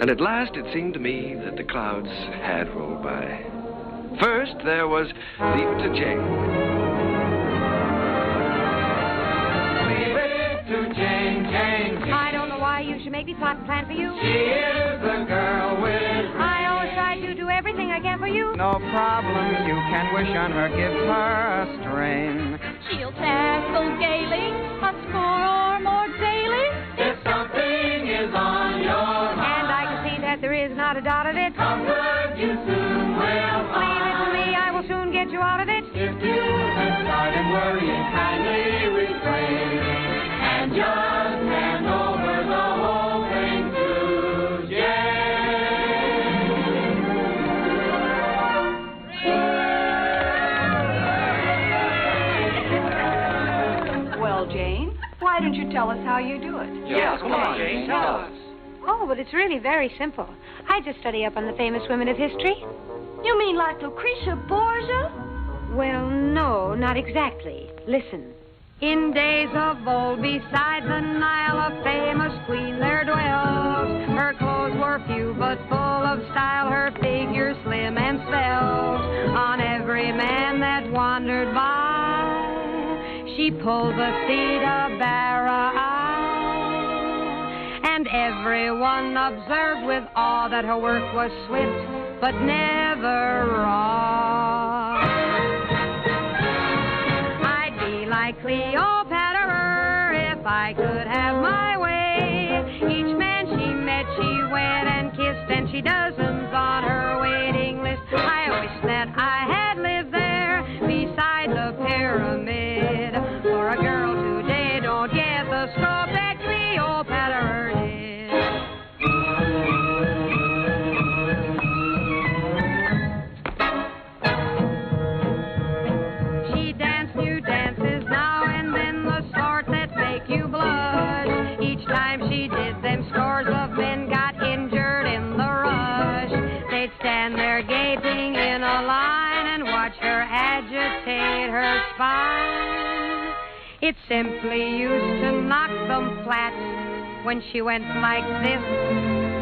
And at last it seemed to me that the clouds had rolled by. First, there was Leave It to Jane. Leave it to Jane, Jane, Jane. I don't know why you should make me plot and plan for you. She is the girl with... I always try to do everything I can for you. No problem you can wish on her gives her a strain. She'll tackle gaily, a score or more daily. If something is on your mind, and I can see that there is not a doubt of it. comfort you soon will find. Leave it to me, I will soon get you out of it. If you have started worrying, kindly refrain and just hand over the whole thing to Jane. Well, Jane, why don't you tell us how you do it? Yes, come on, Jane, tell us. Oh, but it's really very simple. I just study up on the famous women of history. You mean like Lucretia Borgia? Well, no, not exactly. Listen. In days of old, beside the Nile, a famous queen there dwelt. Her clothes were few, but full of style, her figure slim and svelte. On every man that wandered by, she pulled the Theda Bara eye. And everyone observed with awe that her work was swift, but never raw. I'd be like Cleopatra if I could have my way. Each man she met, she wed and kissed, and she dozens on her waiting list. I wish that I had lived there beside the pyramid. For a girl today don't get the scope that Cleopatra did. She danced new dances now and then, the sort that make you blush. Each time she did them, scores of men got injured in the rush. They'd stand there gaping in a line and watch her agitate her spine. It simply used to knock them flat when she went like this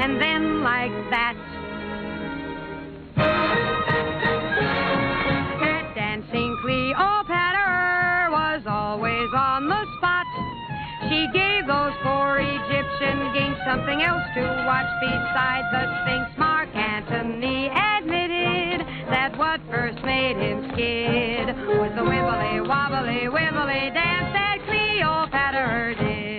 and then like that. That dancing Cleopatra was always on the spot. She gave those poor Egyptian kings something else to watch besides the Sphinx. Mark Antony admitted that what first made him skid was the wibbly wobbly wibbly dance that Cleopatra did.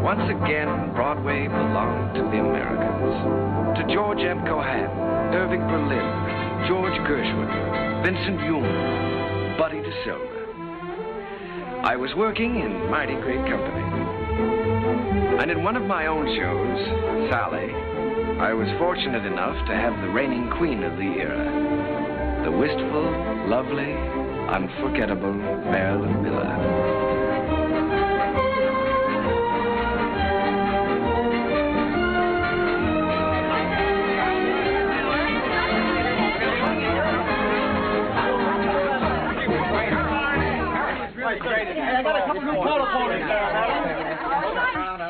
Once again, Broadway belonged to the Americans. To George M. Cohan, Irving Berlin, George Gershwin, Vincent Yoon, Buddy DeSilva. I was working in mighty great company. And in one of my own shows, Sally, I was fortunate enough to have the reigning queen of the era, the wistful, lovely, unforgettable Marilyn Miller.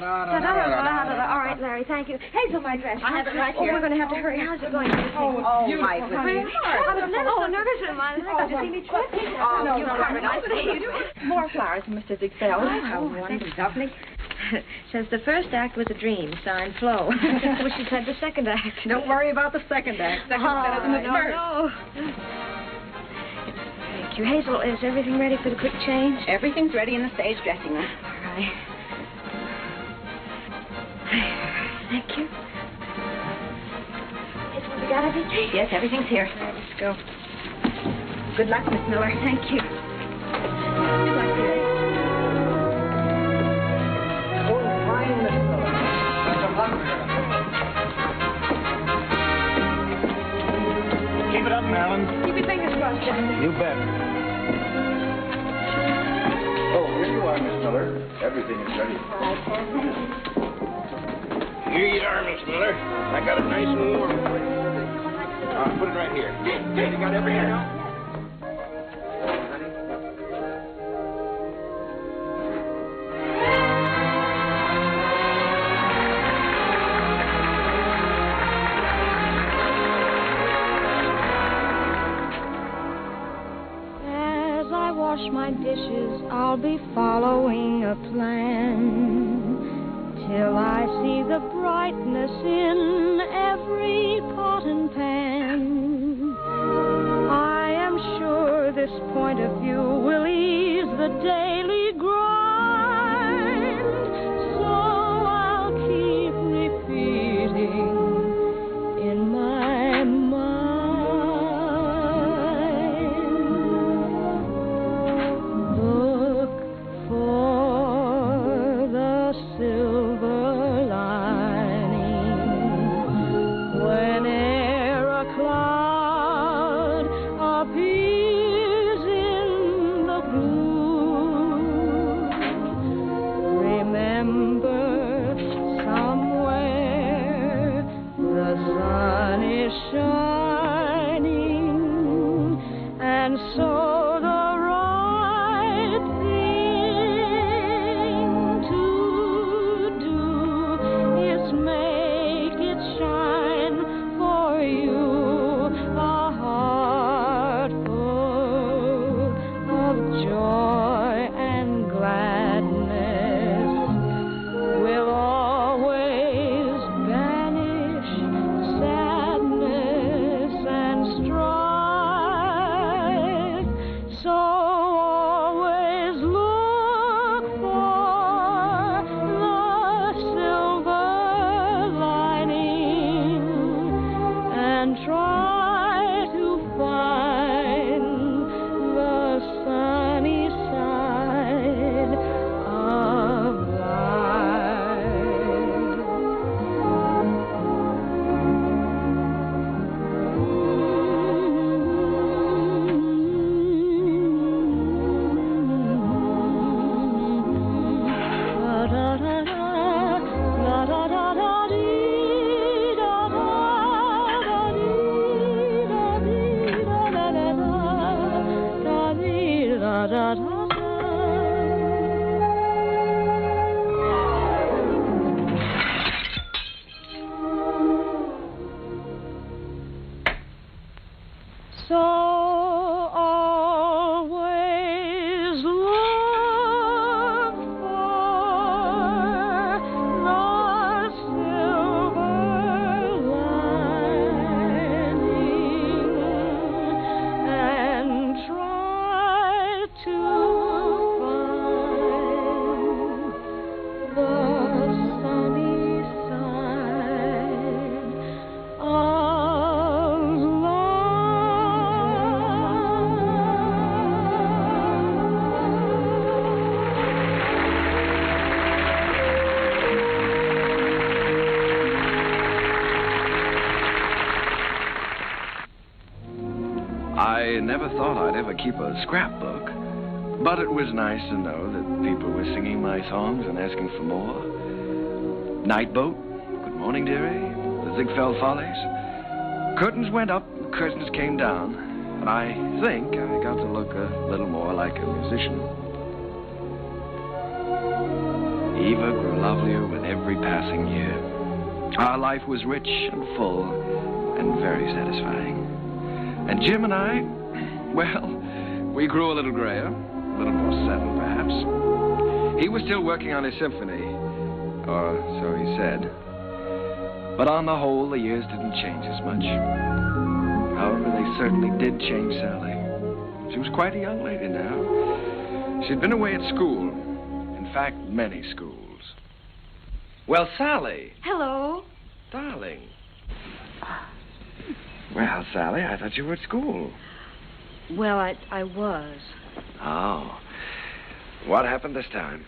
All right, Larry, thank you. Hazel, my dress. I have it right Oh, here. we're going to have to hurry. How's it going? Oh, my goodness. I was never so nervous in my life to see me trip. Oh, you covered nice. More flowers from Mr. Ziegfeld. Oh, how wonderful. Lovely. Says the first act was a dream, signed Flo. Wish she'd said the second act. Don't worry about the second act. Second's better than the first. No. Thank you. Hazel, is everything ready for the quick change? Everything's ready in the stage dressing room. All right. Thank you. Hazel, we got everything? Yes, everything's here. All right, let's go. Good luck, Miss Miller. Thank you. Good luck, dear. Oh, fine, Miss Miller. Best of luck, girl. Keep it up, Marilyn. Keep your fingers crossed, John. You bet. Oh, here you are, Miss Miller. Everything is ready. Here you are, Miss Miller. I got it nice and warm for you. Put it right here. You got everything else? As I wash my dishes, I'll be following a plan till I see the brightness in every pot and pan. I am sure this point of view will ease the daily grind, so I'll keep repeating in my mind. Look for the silver lining whene'er a cloud appears in the blue. Remember, somewhere the sun is shining, and so the right thing to do is make it shine for you. A heart full of joy and gladness will always banish sadness and strife. So always look for the silver lining and try to find the sunny side of So always look for the silver lining and try to find the sunny side of I never thought I'd ever keep a scrapbook, but it was nice to know that people were singing my songs and asking for more. Night Boat, Good Morning Dearie, The Ziegfeld Follies. Curtains went up, curtains came down, and I think I got to look a little more like a musician. Eva grew lovelier with every passing year. Our life was rich and full and very satisfying. And Jim and I, well, we grew a little grayer, a little more settled, perhaps. He was still working on his symphony, Or so he said. But on the whole, the years didn't change as much. However, they certainly did change Sally. She was quite a young lady now. She'd been away at school. In fact, many schools. Well, Sally. Hello. Darling. Well, Sally, I thought you were at school. Well, I was. Oh. What happened this time?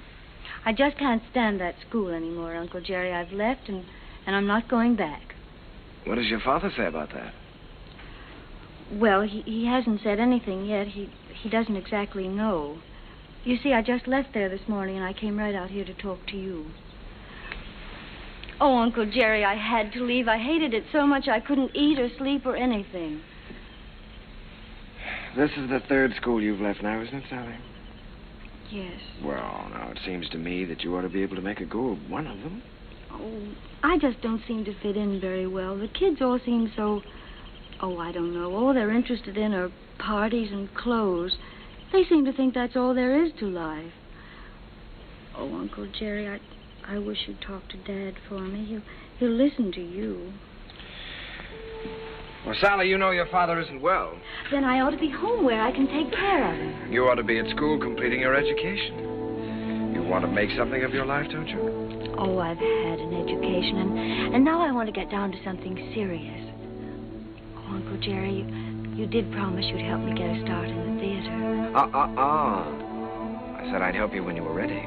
I just can't stand that school anymore, Uncle Jerry. I've left, and I'm not going back. What does your father say about that? Well, he hasn't said anything yet. He doesn't exactly know. You see, I just left there this morning, and I came right out here to talk to you. Oh, Uncle Jerry, I had to leave. I hated it so much I couldn't eat or sleep or anything. This is the third school you've left now, isn't it, Sally? Yes. Well, now, it seems to me that you ought to be able to make a go of one of them. Oh, I just don't seem to fit in very well. The kids all seem so... Oh, I don't know. All they're interested in are parties and clothes. They seem to think that's all there is to life. Oh, Uncle Jerry, I wish you'd talk to Dad for me. He'll listen to you. Well, Sally, you know your father isn't well. Then I ought to be home where I can take care of him. You ought to be at school completing your education. You want to make something of your life, don't you? Oh, I've had an education, and now I want to get down to something serious. Oh, Uncle Jerry, you did promise you'd help me get a start in the theater. I said I'd help you when you were ready.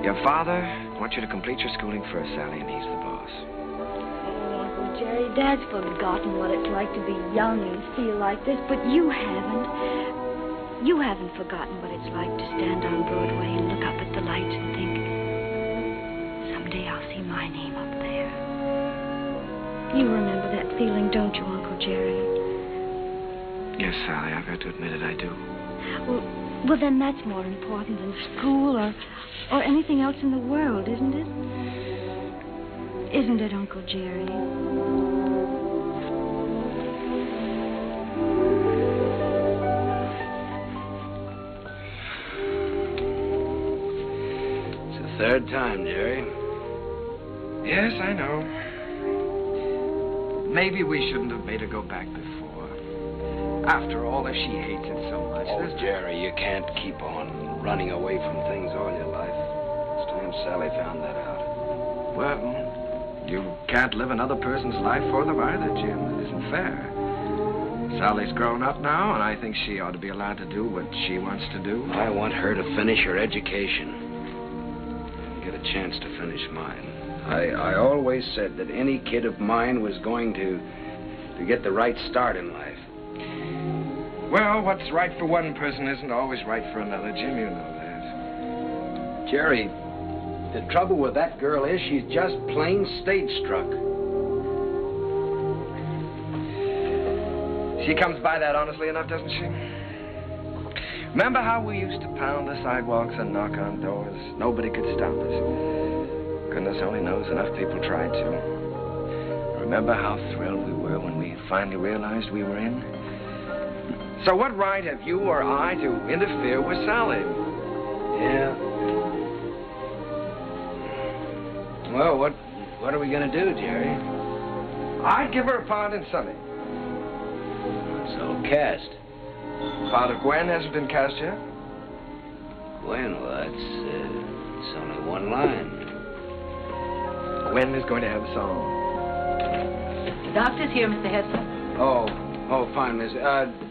Your father wants you to complete your schooling first, Sally, and he's the boss. Oh, Uncle Jerry, Dad's forgotten what it's like to be young and feel like this, but you haven't. You haven't forgotten what it's like to stand on Broadway and look up at the lights and think, someday I'll see my name up there. You remember that feeling, don't you, Uncle Jerry? Yes, Sally, I've got to admit it, I do. Well, then that's more important than school or anything else in the world, isn't it? Isn't it, Uncle Jerry? It's the third time, Jerry. Yes, I know. Maybe we shouldn't have made her go back before. After all, if she hates it so much... Oh, Jerry, you can't keep on running away from things all your life. It's time Sally found that out. Well, you can't live another person's life for them either, Jim. It isn't fair. Sally's grown up now, and I think she ought to be allowed to do what she wants to do. I want her to finish her education and get a chance to finish mine. I always said that any kid of mine was going to get the right start in life. Well, what's right for one person isn't always right for another, Jim. You know that. Jerry, the trouble with that girl is she's just plain stage-struck. She comes by that honestly enough, doesn't she? Remember how we used to pound the sidewalks and knock on doors? Nobody could stop us. Goodness only knows enough people tried to. Remember how thrilled we were when we finally realized we were in? So what right have you or I to interfere with Sally? Yeah. Well, what are we going to do, Jerry? I'd give her a part in Sunny. So cast. Part of Gwen hasn't been cast yet? Gwen, well, it's only one line. Gwen is going to have a song. The doctor's here, Mr. Hessler. Oh, fine, Miss.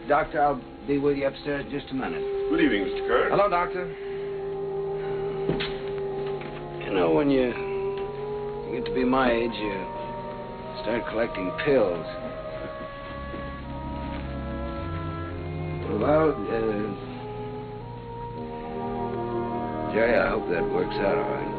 Doctor, I'll be with you upstairs in just a minute. Good evening, Mr. Kern. Hello, Doctor. You know, when you get to be my age, you start collecting pills. Well, Jerry, I hope that works out all right.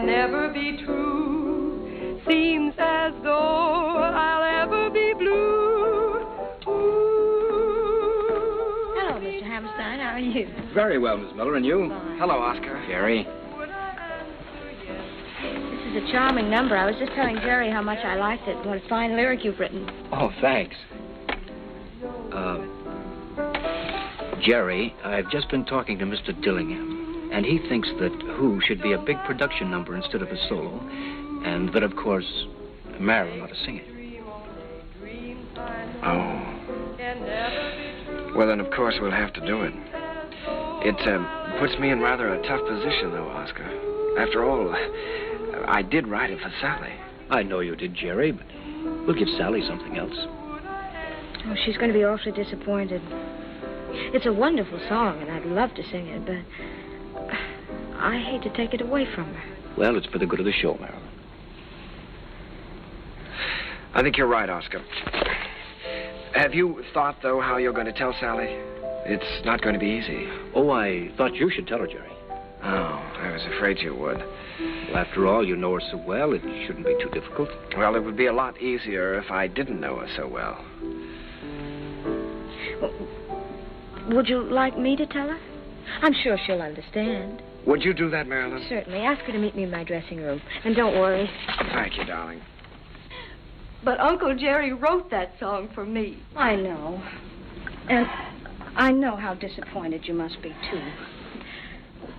Never be true. Seems as though I'll ever be blue. Very well, Miss Miller, and you? Fine. Hello, Oscar. Jerry. This is a charming number. I was just telling Jerry how much I liked it. What a fine lyric you've written. Oh, thanks. Jerry, I've just been talking to Mr. Dillingham, and he thinks that Who should be a big production number instead of a solo, and that, of course, Marilyn ought to sing it. Oh. Well, then, of course, we'll have to do it. It puts me in rather a tough position, though, Oscar. After all, I did write it for Sally. I know you did, Jerry, but we'll give Sally something else. Oh, she's going to be awfully disappointed. It's a wonderful song, and I'd love to sing it, but I hate to take it away from her. Well, it's for the good of the show, Marilyn. I think you're right, Oscar. Have you thought, though, how you're going to tell Sally? It's not going to be easy. Oh, I thought you should tell her, Jerry. Oh, I was afraid you would. Well, after all, you know her so well, it shouldn't be too difficult. Well, it would be a lot easier if I didn't know her so well. Would you like me to tell her? I'm sure she'll understand. Would you do that, Marilyn? Certainly. Ask her to meet me in my dressing room. And don't worry. Thank you, darling. But Uncle Jerry wrote that song for me. I know. And I know how disappointed you must be, too.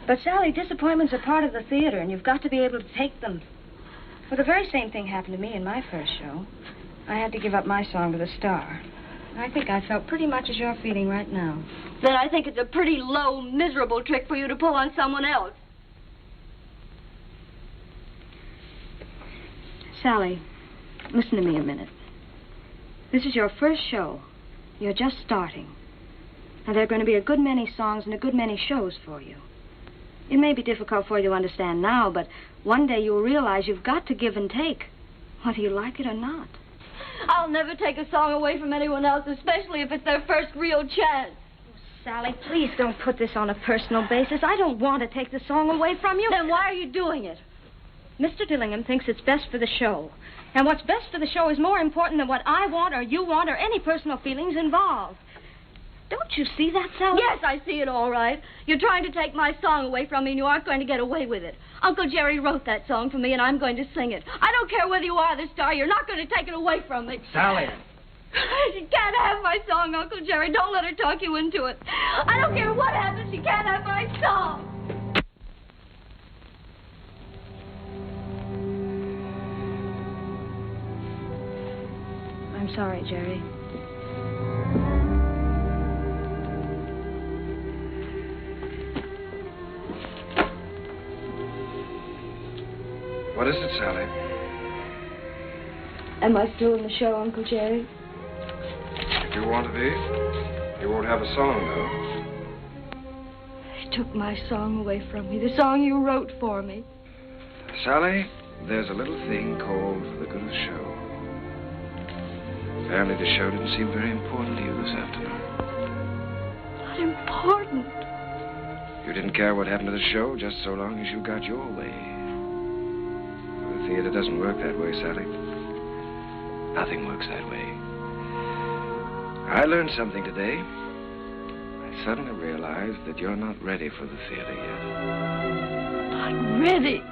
But, Sally, disappointments are part of the theater, and you've got to be able to take them. Well, the very same thing happened to me in my first show. I had to give up my song to the star. I think I felt pretty much as you're feeling right now. Then I think it's a pretty low, miserable trick for you to pull on someone else. Sally, listen to me a minute. This is your first show. You're just starting. Now, there are going to be a good many songs and a good many shows for you. It may be difficult for you to understand now, but one day you'll realize you've got to give and take, whether you like it or not. I'll never take a song away from anyone else, especially if it's their first real chance. Sally, please don't put this on a personal basis. I don't want to take the song away from you. Then why are you doing it? Mr. Dillingham thinks it's best for the show. And what's best for the show is more important than what I want or you want or any personal feelings involved. Don't you see that, Sally? Yes, I see it all right. You're trying to take my song away from me, and you aren't going to get away with it. Uncle Jerry wrote that song for me, and I'm going to sing it. I don't care whether you are the star. You're not going to take it away from me. Sally. She can't have my song, Uncle Jerry. Don't let her talk you into it. I don't care what happens. She can't have my song. I'm sorry, Jerry. What is it, Sally? Am I still in the show, Uncle Jerry? If you want to be. You won't have a song, though. He took my song away from me, the song you wrote for me. Sally, there's a little thing called For the Good of the Show. Apparently the show didn't seem very important to you this afternoon. Not important. You didn't care what happened to the show just so long as you got your way. The theater doesn't work that way, Sally. Nothing works that way. I learned something today. I suddenly realized that you're not ready for the theater yet. Not ready?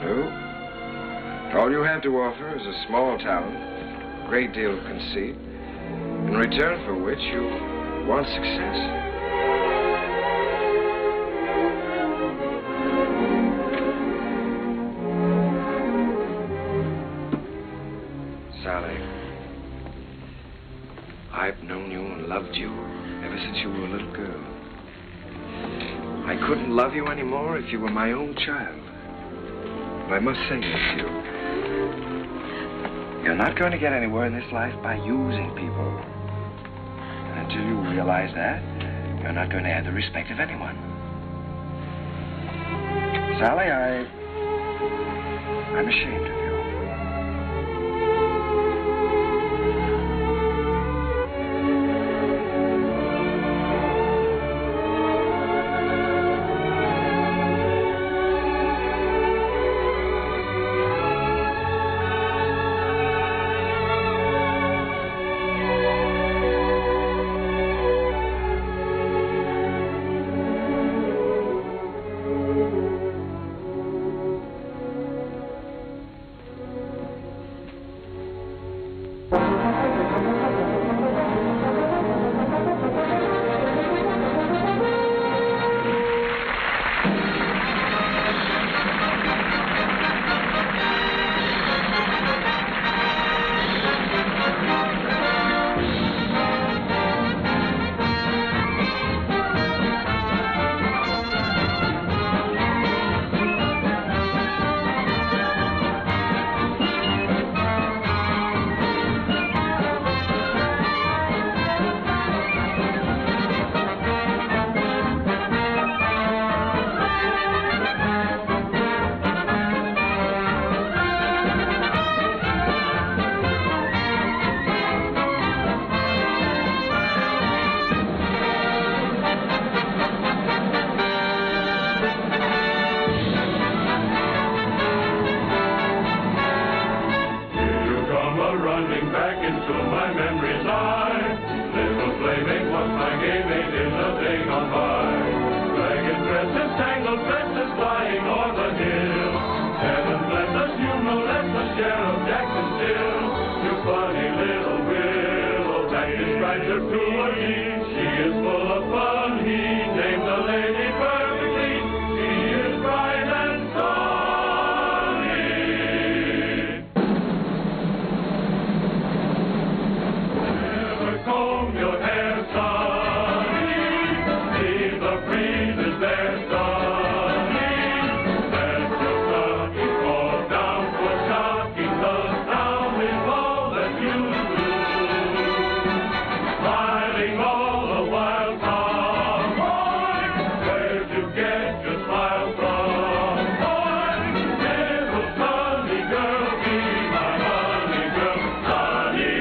No. All you have to offer is a small talent, a great deal of conceit, in return for which you want success. Sally, I've known you and loved you ever since you were a little girl. I couldn't love you anymore if you were my own child. But I must say this to you. You're not going to get anywhere in this life by using people. And until you realize that, you're not going to have the respect of anyone. Sally, I'm ashamed of you. back into my memory's eye. Little playmate was my game mate in the day gone by. Ragged dresses, tangled tresses, flying o'er the hill. Heaven bless us, you know that's the Sheriff Jackson still. You funny little willow that describes her to a T. She is full of fun, he named the lady perfectly. She is bright and sunny. Never comb your hair, sonny. Leave the breezes there, sonny. Let your stockings fall down for shocking. The sound is all that you do. Smiling all the while, tomboy. Where'd you get your smile from, boy? Little sunny girl, be my honey girl, sunny.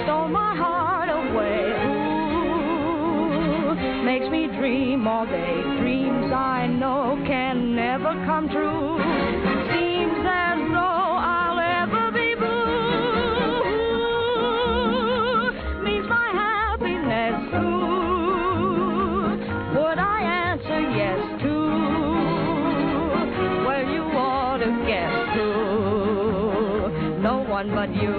Stole my heart away. Ooh, makes me dream all day. Dreams I know can never come true. Seems as though I'll ever be blue. Means my happiness too. Would I answer yes to? Well, you ought to guess who. No one but you.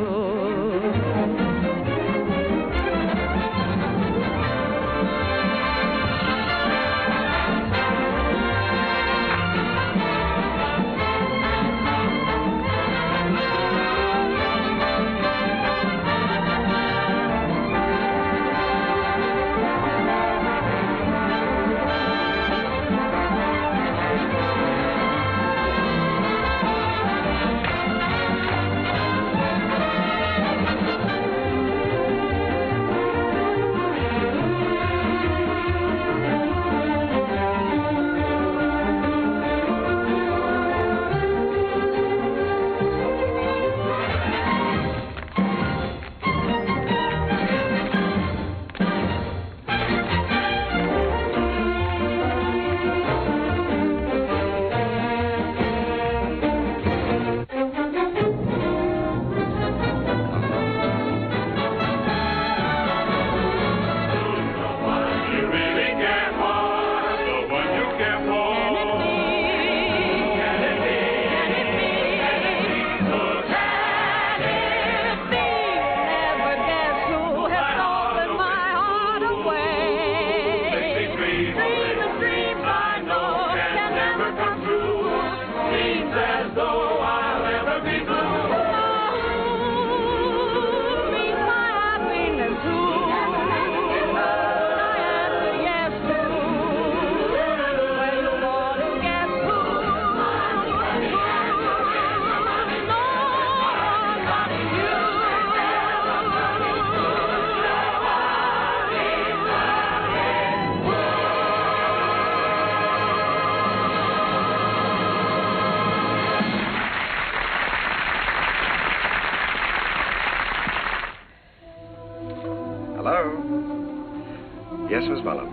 Yes, Miss Muller.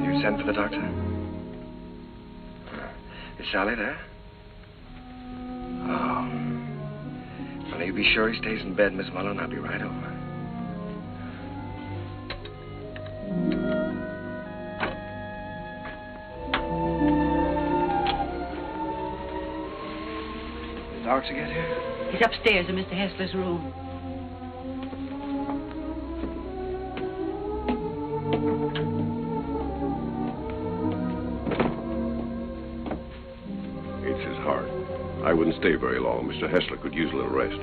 You sent for the doctor? Is Sally there? Oh. Well, you be sure he stays in bed, Miss Muller, and I'll be right over. The doctor get here? He's upstairs in Mr. Hessler's room. It's his heart. I wouldn't stay very long. Mr. Hessler could use a little rest.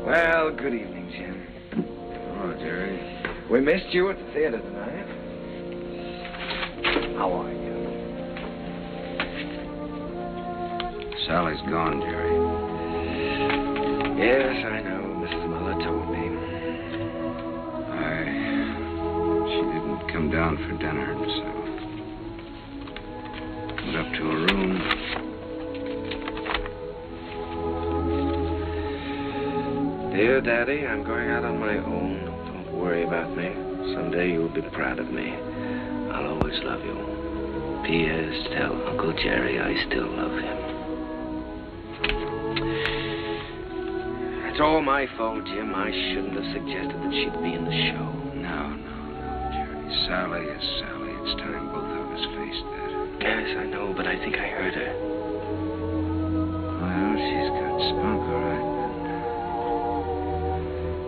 Well, good evening, Jim. Oh, Jerry. We missed you at the theater tonight. How are you? Sally's gone, Jerry. Yes, I know. Mrs. Muller told me. She didn't come down for dinner, so went up to her room. Dear Daddy, I'm going out on my own. Don't worry about me. Someday you'll be proud of me. I'll always love you. P.S. Tell Uncle Jerry I still love him. It's all my fault, Jim. I shouldn't have suggested that she'd be in the show. No, Jerry. Sally is Sally. It's time both of us faced that. Yes, I know, but I think I heard her. Well, she's got spunk, all right.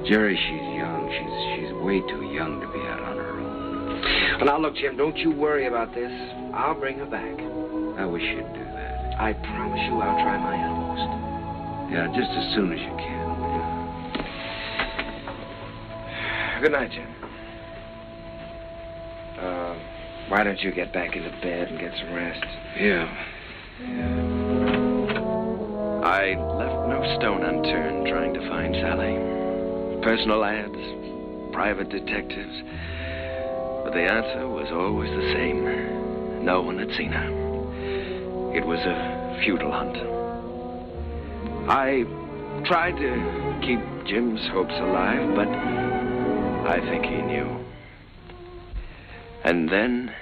Jerry, she's young. She's way too young to be out on her own. Well, now, look, Jim, don't you worry about this. I'll bring her back. I wish you'd do that. I promise you I'll try my utmost. Yeah, just as soon as you can. Good night, Jim. Why don't you get back into bed and get some rest? Yeah. I left no stone unturned trying to find Sally. Personal ads, private detectives. But the answer was always the same. No one had seen her. It was a futile hunt. I tried to keep Jim's hopes alive, but I think he knew. And then,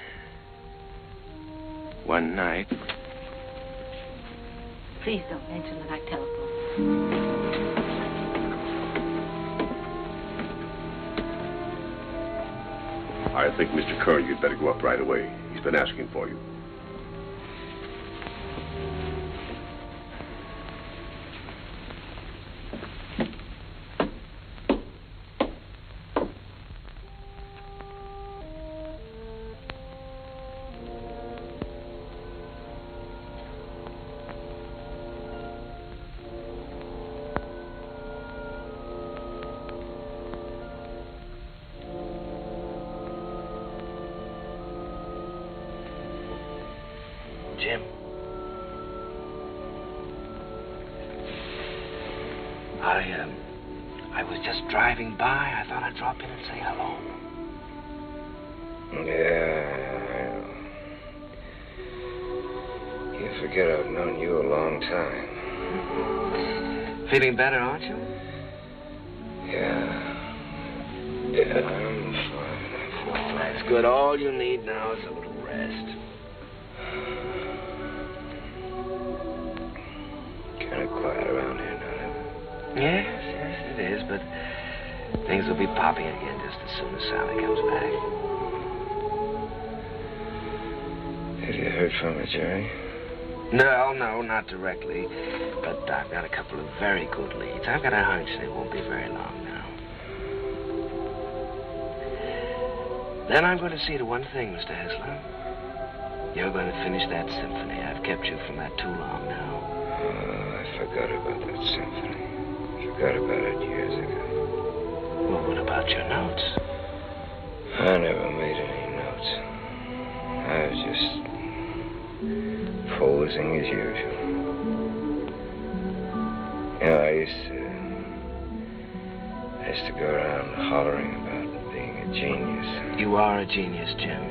one night... Please don't mention that I telephoned. I think, Mr. Kern, you'd better go up right away. He's been asking for you. Jim. I was just driving by. I thought I'd drop in and say hello. Yeah. You forget I've known you a long time. Feeling better, aren't you? Yeah, I'm fine. That's good. All you need now is a little rest. Kind of quiet around here now. Yes, it is, but things will be popping again just as soon as Sally comes back. Have you heard from her, Jerry? No, not directly. But I've got a couple of very good leads. I've got a hunch they won't be very long now. Then I'm going to see to one thing, Mr. Hessler. You're going to finish that symphony. I've kept you from that too long now. Oh, I forgot about that symphony. Forgot about it years ago. Well, what about your notes? I never made any notes. I was just posing as usual. You know, I used to go around hollering about being a genius. You are a genius, Jim.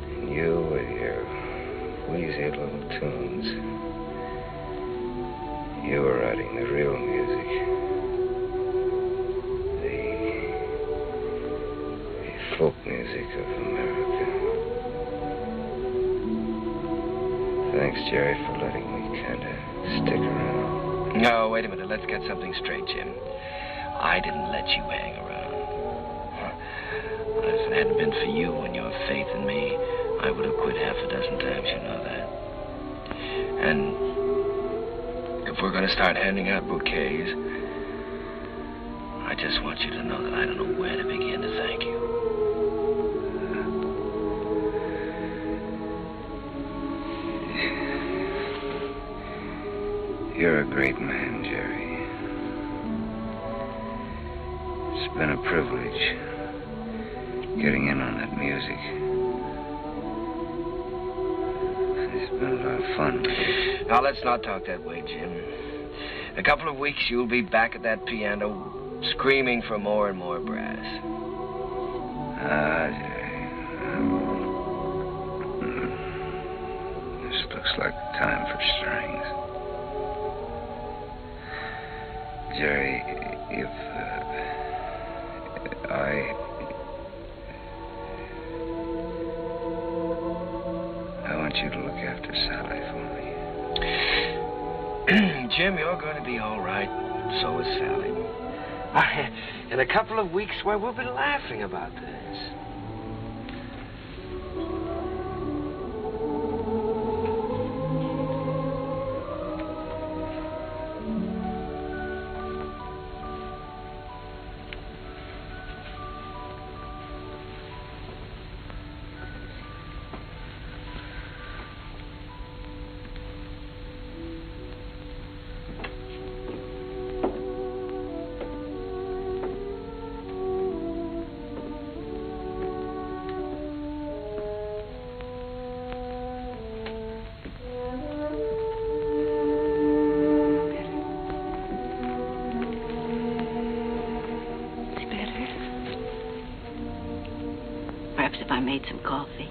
And you with your wheezy little tunes. You were writing the real music. The folk music of America. Thanks, Jerry, for letting me kind of stick around. No, wait a minute. Let's get something straight, Jim. I didn't let you hang around. If it hadn't been for you and your faith in me, I would have quit half a dozen times, you know that. And if we're going to start handing out bouquets, I just want you to know that I don't know where to begin to thank you. You're a great man, Jerry. It's been a privilege getting in on that music. It's been a lot of fun with you. Now, let's not talk that way, Jim. In a couple of weeks, you'll be back at that piano, screaming for more and more brass. This looks like the time for strings. Jerry, if I want you to look after Sally for me. Jim, you're going to be all right. So is Sally. In a couple of weeks, why, we'll be laughing about this. I made some coffee.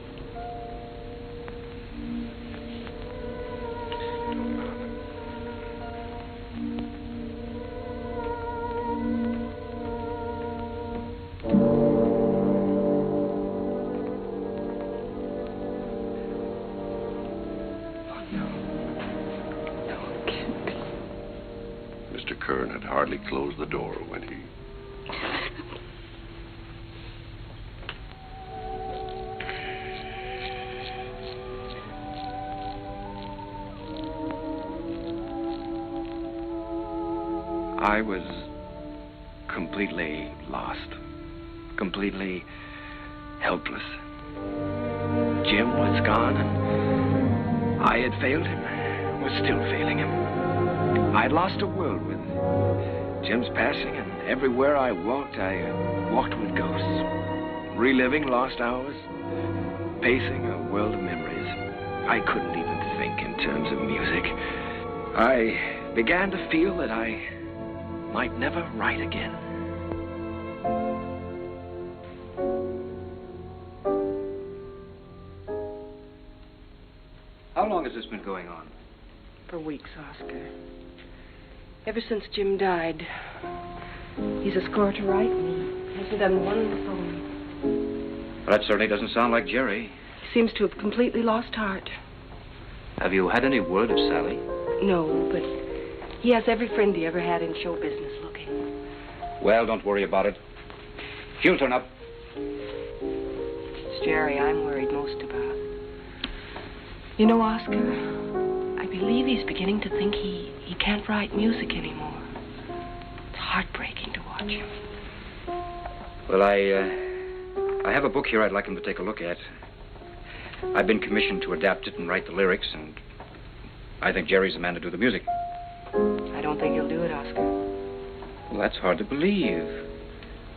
Mr. Kern had hardly closed the door when he... I was completely lost, completely helpless. Jim was gone, and I had failed him, was still failing him. I'd lost a world with Jim's passing, and everywhere I walked with ghosts, reliving lost hours, pacing a world of memories. I couldn't even think in terms of music. I began to feel that I might never write again. How long has this been going on? For weeks, Oscar. Ever since Jim died. He's a score to write me. Hasn't done one song. That certainly doesn't sound like Jerry. He seems to have completely lost heart. Have you had any word of Sally? No, but he has every friend he ever had in show business looking. Well, don't worry about it. She'll turn up. It's Jerry I'm worried most about. You know, Oscar, I believe he's beginning to think he can't write music anymore. It's heartbreaking to watch him. Well, I have a book here I'd like him to take a look at. I've been commissioned to adapt it and write the lyrics, and I think Jerry's the man to do the music. I don't think he'll do it, Oscar. Well, that's hard to believe.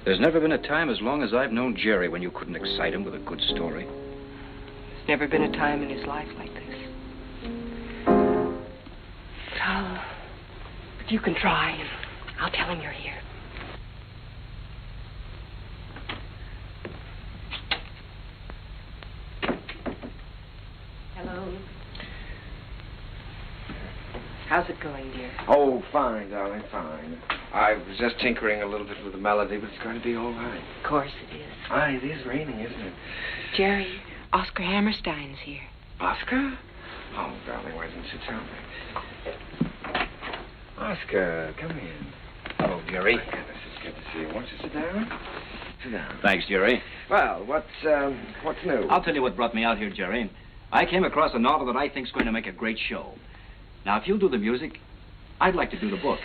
There's never been a time as long as I've known Jerry when you couldn't excite him with a good story. There's never been a time in his life like this. But you can try, and I'll tell him you're here. Hello. How's it going, dear? Oh, fine, darling, fine. I was just tinkering a little bit with the melody, but it's going to be all right. Of course it is. Aye, it is raining, isn't it? Jerry, Oscar Hammerstein's here. Oscar? Oh, darling, why didn't you tell me? Oscar, come in. Hello, Jerry. My goodness, it's good to see you. Won't you sit down? Sit down. Thanks, Jerry. Well, what's new? I'll tell you what brought me out here, Jerry. I came across a novel that I think's going to make a great show. Now, if you'll do the music, I'd like to do the book.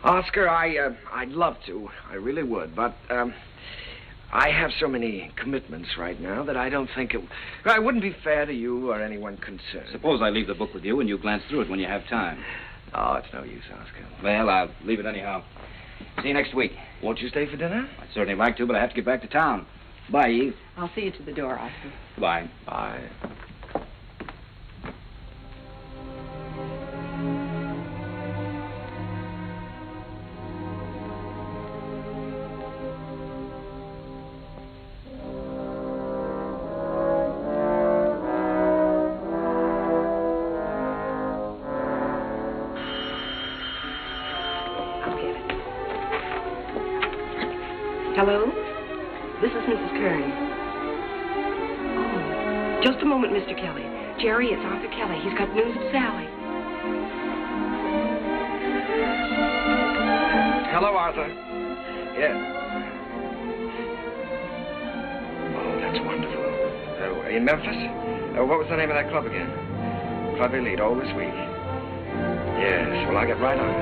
Oscar, I'd love to. I really would, but, I have so many commitments right now that I don't think it wouldn't be fair to you or anyone concerned. Suppose I leave the book with you and you glance through it when you have time. Oh, it's no use, Oscar. Well, I'll leave it anyhow. See you next week. Won't you stay for dinner? I'd certainly like to, but I have to get back to town. Bye, Eve. I'll see you to the door, Oscar. Bye. Bye. Hello? This is Mrs. Kern. Oh, just a moment, Mr. Kelly. Jerry, it's Arthur Kelly. He's got news of Sally. Hello, Arthur. Yes. Oh, that's wonderful. In Memphis? What was the name of that club again? Club Elite, all this week. Yes, well, I'll get right on it.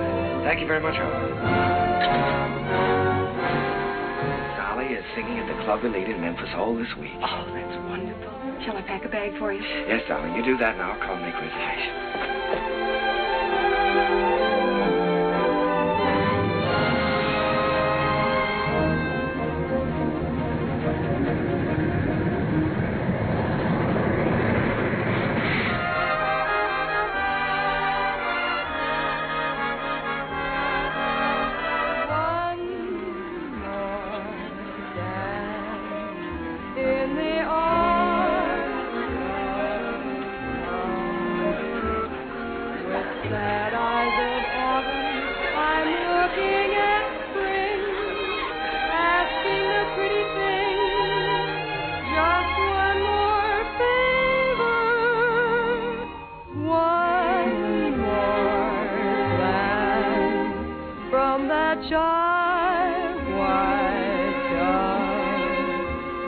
Thank you very much, Arthur. Sally is singing at the Club Elite in Memphis all this week. Oh, that's wonderful. Shall I pack a bag for you? Yes, darling, you do that and I'll call and make reservations.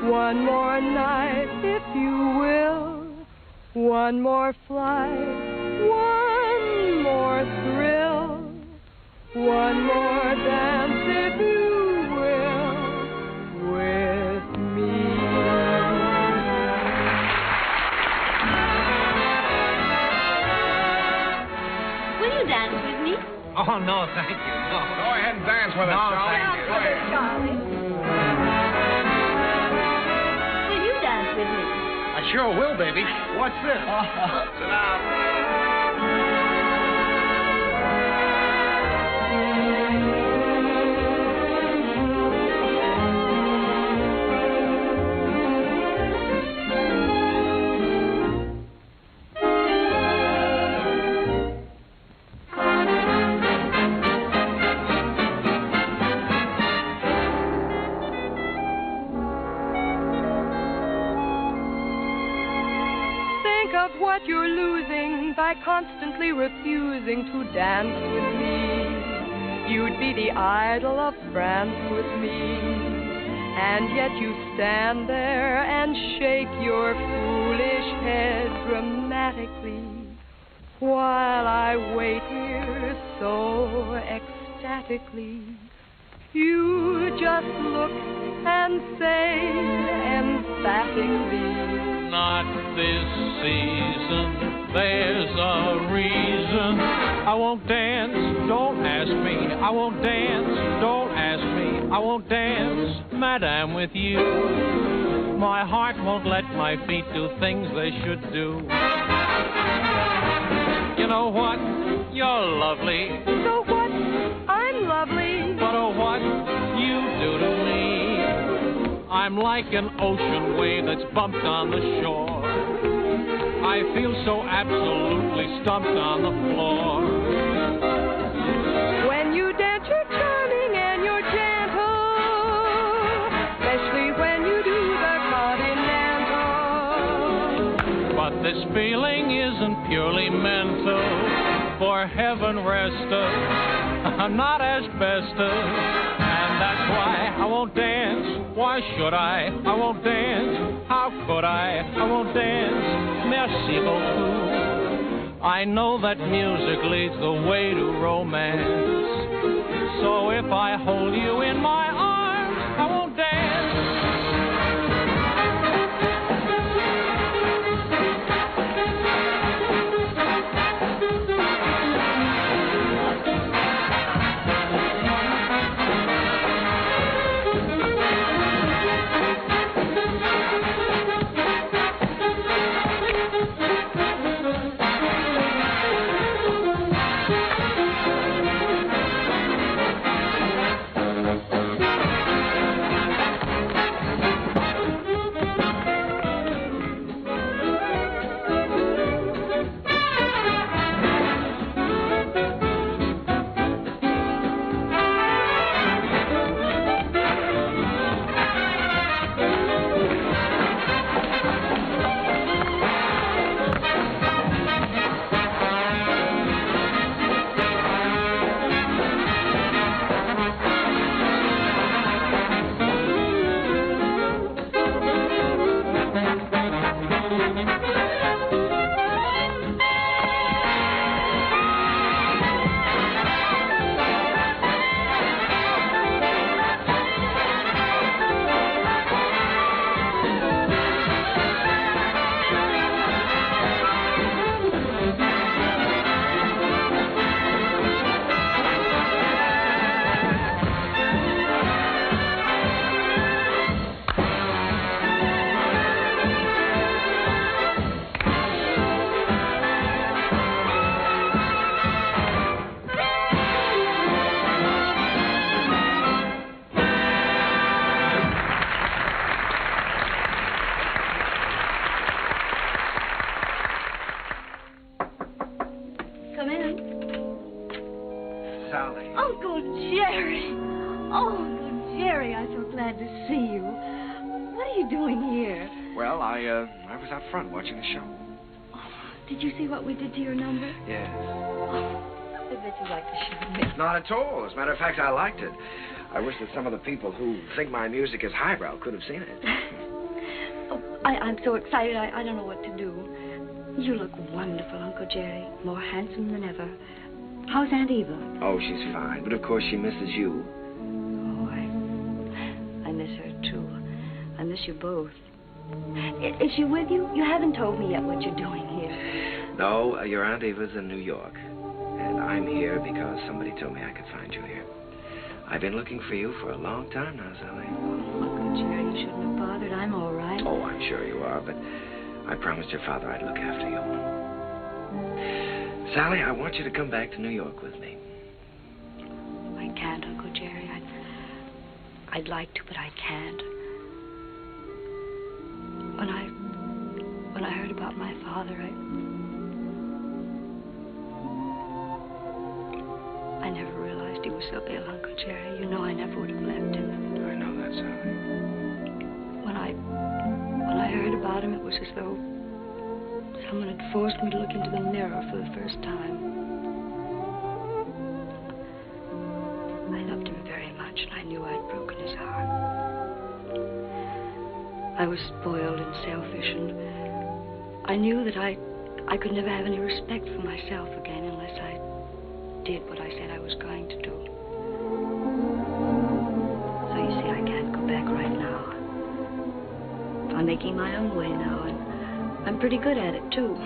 One more night, if you will. One more flight, one more thrill. One more dance, if you will, with me. Will you dance with me? Oh, no, thank you. No. Go ahead and dance with us, Charlie. Thank you. Go ahead. Charlie. Will you dance with me? I sure will, baby. What's this? Sit down. What you're losing by constantly refusing to dance with me. You'd be the idol of France with me, and yet you stand there and shake your foolish head dramatically while I wait here so ecstatically. You just look and say emphatically, not this season, there's a reason. I won't dance, don't ask me. I won't dance, don't ask me. I won't dance, madame, with you. My heart won't let my feet do things they should do. You know what? You're lovely. So what? I'm lovely. But oh, what you do to me. I'm like an ocean wave that's bumped on the shore. I feel so absolutely stumped on the floor. When you dance, you're charming and you're gentle, especially when you do the continental. But this feeling isn't purely mental. For heaven rest us, I'm not asbestos. And that's why I won't dance. Why should I? I won't dance. How could I? I won't dance. Merci beaucoup. I know that music leads the way to romance. So if I hold you in my arms, I won't dance. Sally. Uncle Jerry. Oh, Uncle Jerry, I'm so glad to see you. What are you doing here? Well, I was out front watching the show. Did you see what we did to your number? Yes. I bet you like the show, Miss. Not at all. As a matter of fact, I liked it. I wish that some of the people who think my music is highbrow could have seen it. I'm so excited, I don't know what to do. You look wonderful, Uncle Jerry. More handsome than ever. How's Aunt Eva? Oh, she's fine. But, of course, she misses you. Oh, I miss her, too. I miss you both. Is she with you? You haven't told me yet what you're doing here. No, your Aunt Eva's in New York. And I'm here because somebody told me I could find you here. I've been looking for you for a long time now, Sally. Oh, Uncle Jerry, you shouldn't have bothered. I'm all right. Oh, I'm sure you are, but I promised your father I'd look after you. Sally, I want you to come back to New York with me. I can't, Uncle Jerry. I'd like to, but I can't. When I heard about my father, I never realized he was so ill, Uncle Jerry. You know I never would have left him. I know that, Sally. When I heard about him, it was as though someone had forced me to look into the mirror for the first time. I loved him very much, and I knew I'd broken his heart. I was spoiled and selfish, and I knew that I could never have any respect for myself again unless I did what I said I was going to do. So you see, I can't go back right now. I'm making my own way now, and I'm pretty good at it, too.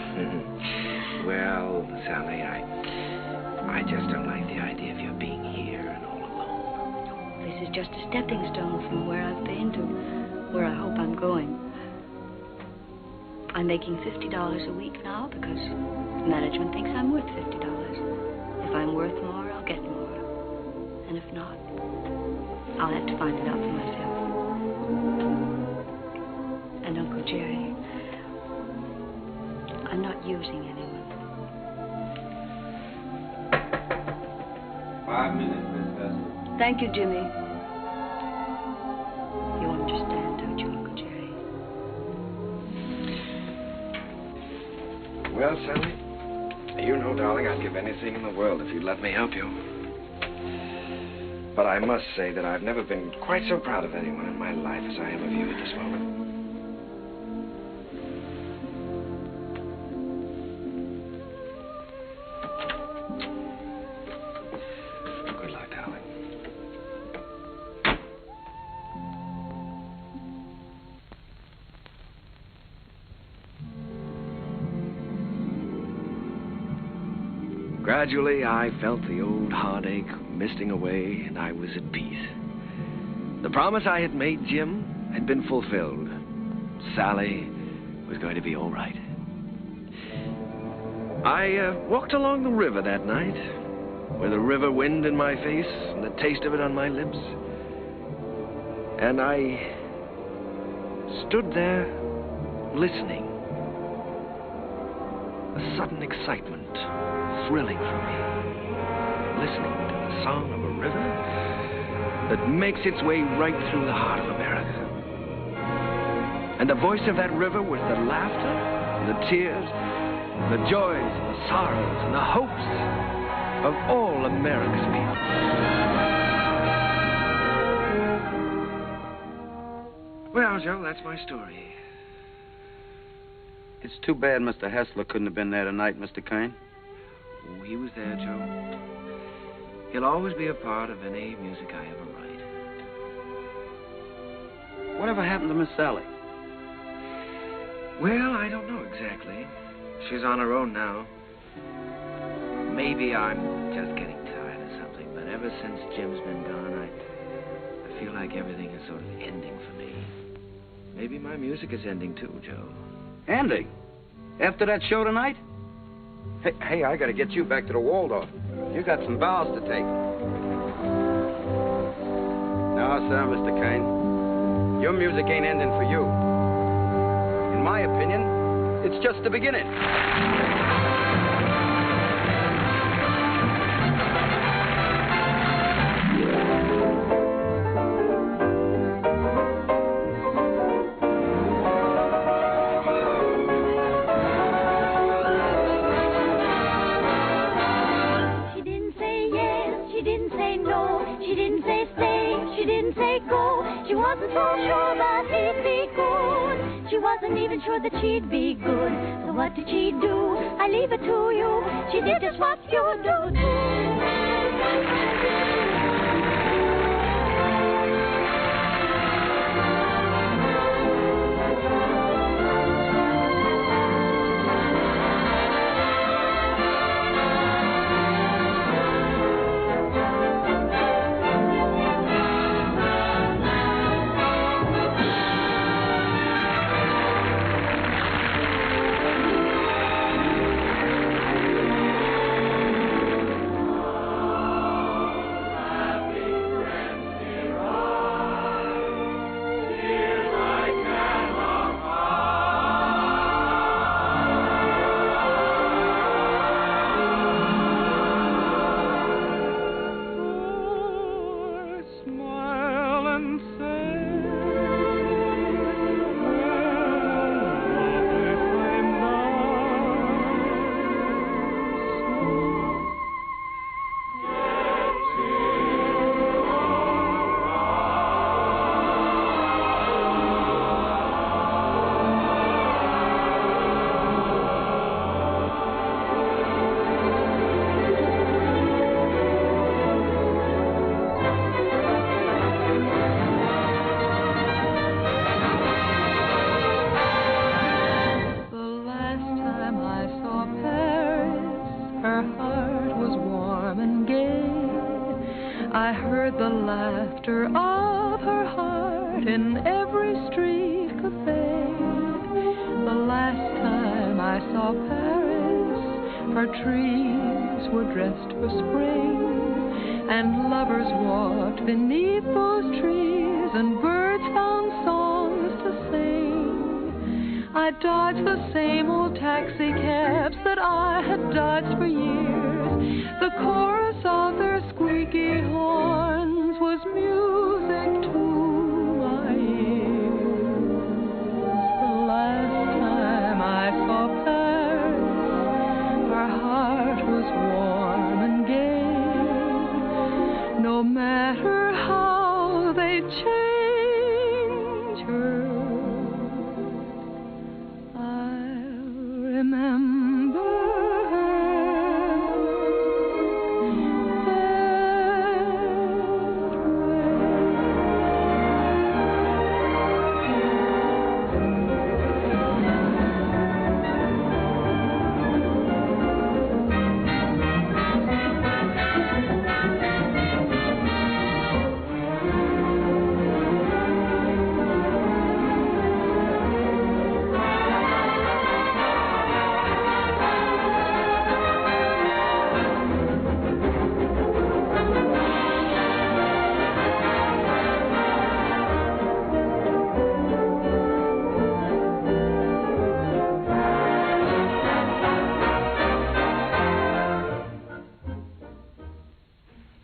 Well, Sally, I just don't like the idea of you being here and all alone. This is just a stepping stone from where I've been to where I hope I'm going. I'm making $50 a week now because management thinks I'm worth $50. If I'm worth more, I'll get more. And if not, I'll have to find it out for myself. And Uncle Jerry, I'm not using anyone. 5 minutes, Miss Hessler. Thank you, Jimmy. You understand, don't you, Uncle Jerry? Well, Sally, you know, darling, I'd give anything in the world if you'd let me help you. But I must say that I've never been quite so proud of anyone in my life as I am of you at this moment. Good luck, darling. Gradually, I felt the old heartache misting away, and I was at peace. The promise I had made Jim had been fulfilled. Sally was going to be all right. I walked along the river that night, with the river wind in my face and the taste of it on my lips. And I stood there listening. A sudden excitement thrilling for me, listening to the song of a river that makes its way right through the heart of America. And the voice of that river was the laughter, the tears, the joys, the sorrows, and the hopes of all America's people. Well, Joe, that's my story. It's too bad Mr. Hessler couldn't have been there tonight, Mr. Kern. Oh, he was there, Joe. He'll always be a part of any music I ever write. Whatever happened to Miss Sally? Well, I don't know exactly. She's on her own now. Maybe I'm just getting tired of something, but ever since Jim's been gone, I feel like everything is sort of ending for me. Maybe my music is ending too, Joe. Ending? After that show tonight? Hey, I gotta get you back to the Waldorf. You got some vows to take. No, sir, Mr. Kern. Your music ain't ending for you. In my opinion, it's just the beginning. didn't say no, she didn't say stay, she didn't say go. She wasn't so sure that he'd be good. She wasn't even sure that she'd be good. So what did she do? I leave it to you. She did just what you do.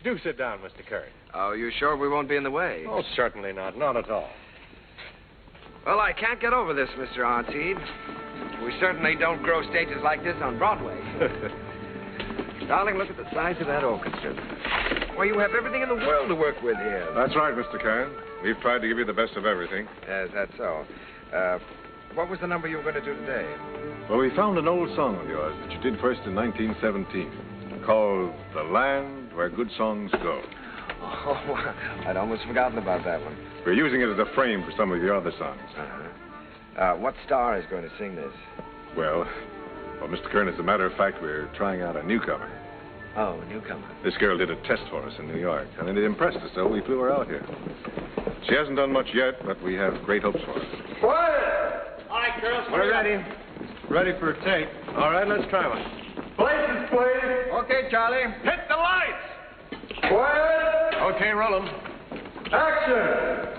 Do sit down, Mr. Kern. Oh, you sure we won't be in the way? Oh, certainly not. Not at all. Well, I can't get over this, Mr. Cyd. We certainly don't grow stages like this on Broadway. Darling, look at the size of that orchestra. Why, you have everything in the world to work with here. That's right, Mr. Kern. We've tried to give you the best of everything. Yes, that's so. What was the number you were going to do today? Well, we found an old song of yours that you did first in 1917, called The Land Where Good Songs Go. Oh, I'd almost forgotten about that one. We're using it as a frame for some of your other songs. What star is going to sing this? Well, Mr. Kern, as a matter of fact, we're trying out a newcomer. Oh, a newcomer. This girl did a test for us in New York, and it impressed us, so we flew her out here. She hasn't done much yet, but we have great hopes for her. Quiet! All right, girls, we're ready. Ready for a take. All right, let's try one. Places, please. Okay, Charlie. Hit the lights. Quiet. Okay, roll 'em. Action.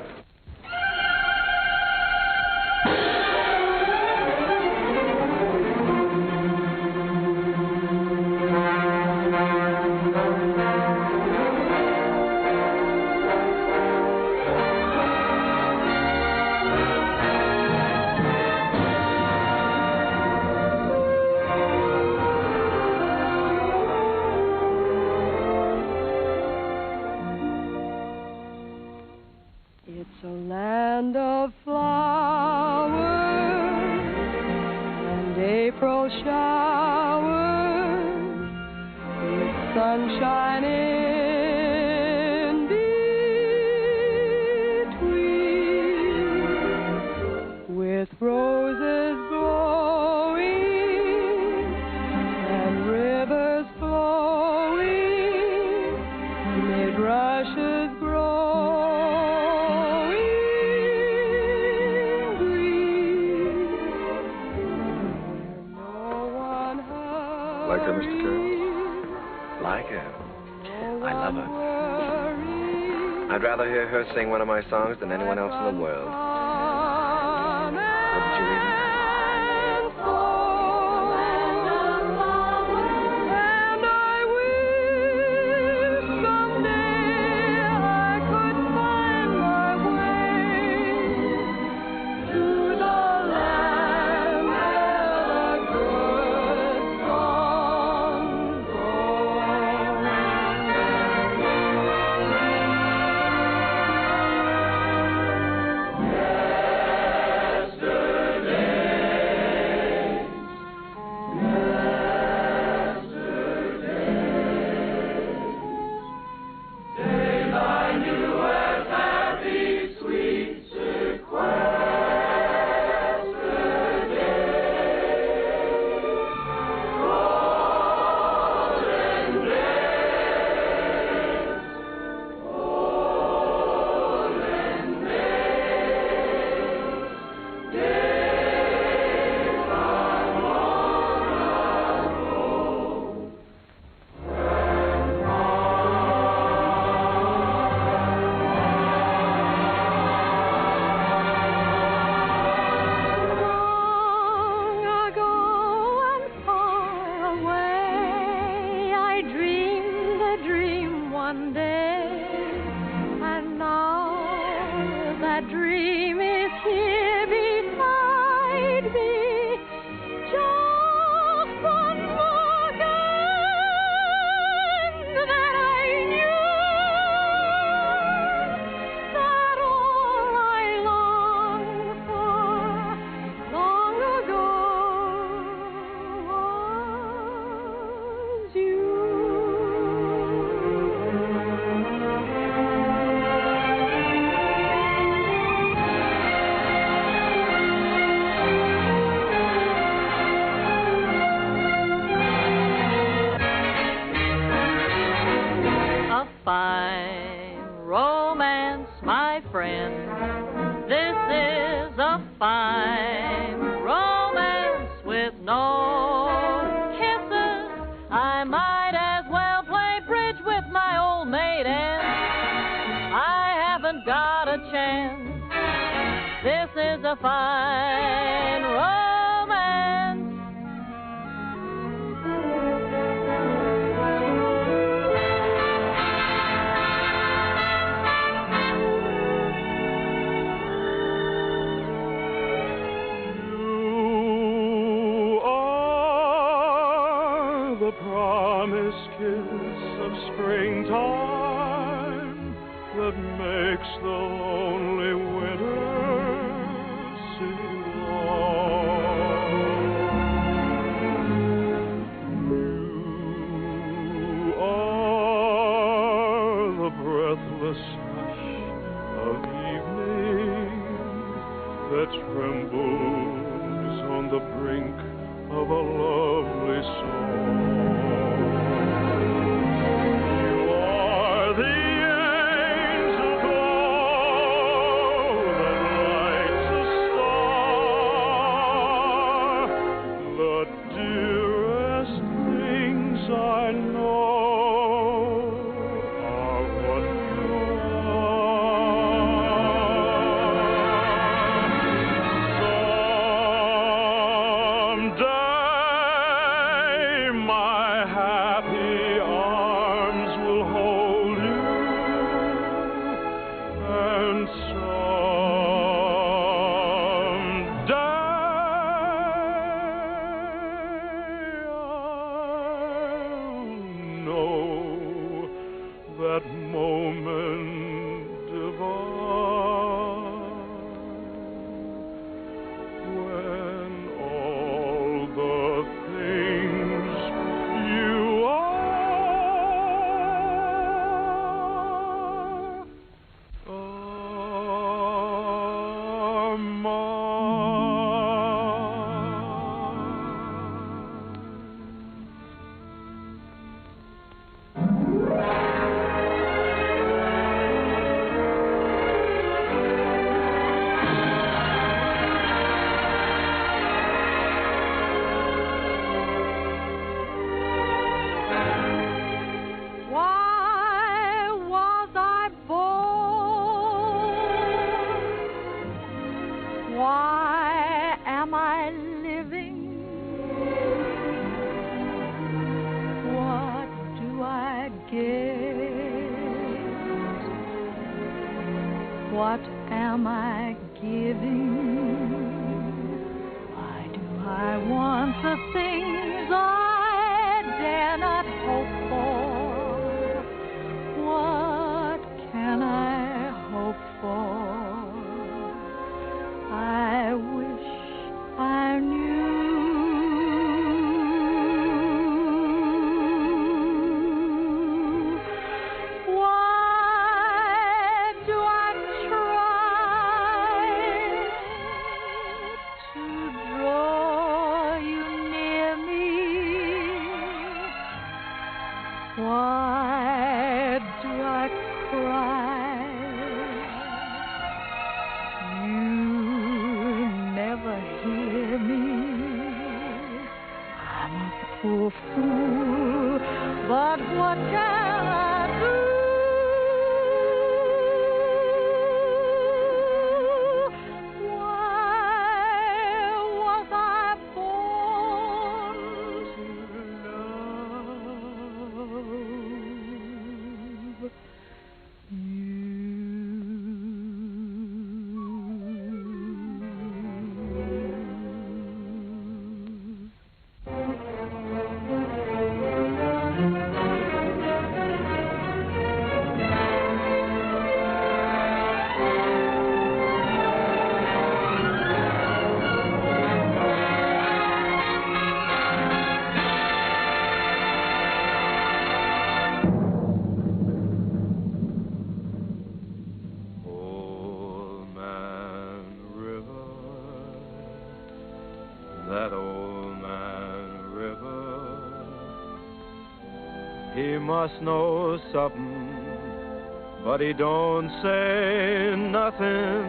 grasses growing green. No one has Like her, Mr. Kern? Like her? I love her. I'd rather hear her sing one of my songs than anyone else in the world. Wouldn't you, Eva? what am I giving? Why do I want the things I dare not hope for? What can I hope for? I wish I knew. Fool, but what can I do? Why was I born to love you? Must know something, but he don't say nothing.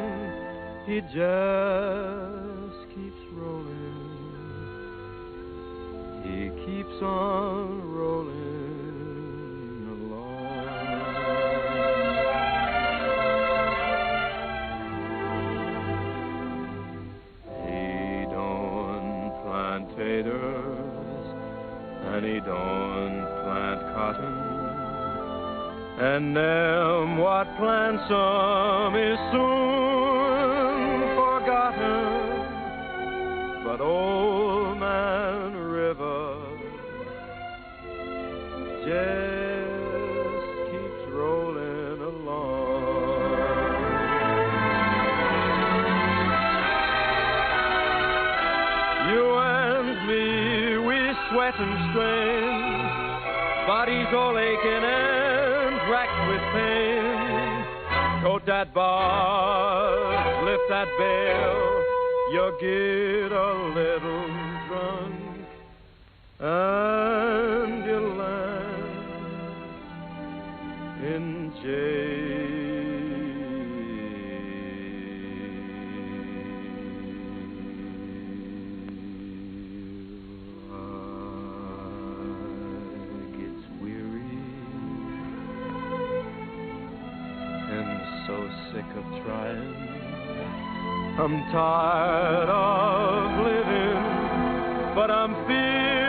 He just keeps rolling. He keeps on rolling along. He don't plant taters, and he don't plant cotton, and them what plants some is soon forgotten. But Old Man River just keeps rolling along. You and me, we sweat and strain, bodies all aching and racked with pain. Tote that bar, lift that bell, you get a little drunk, and you land in jail. Sick of trying, I'm tired of living, but I'm feeling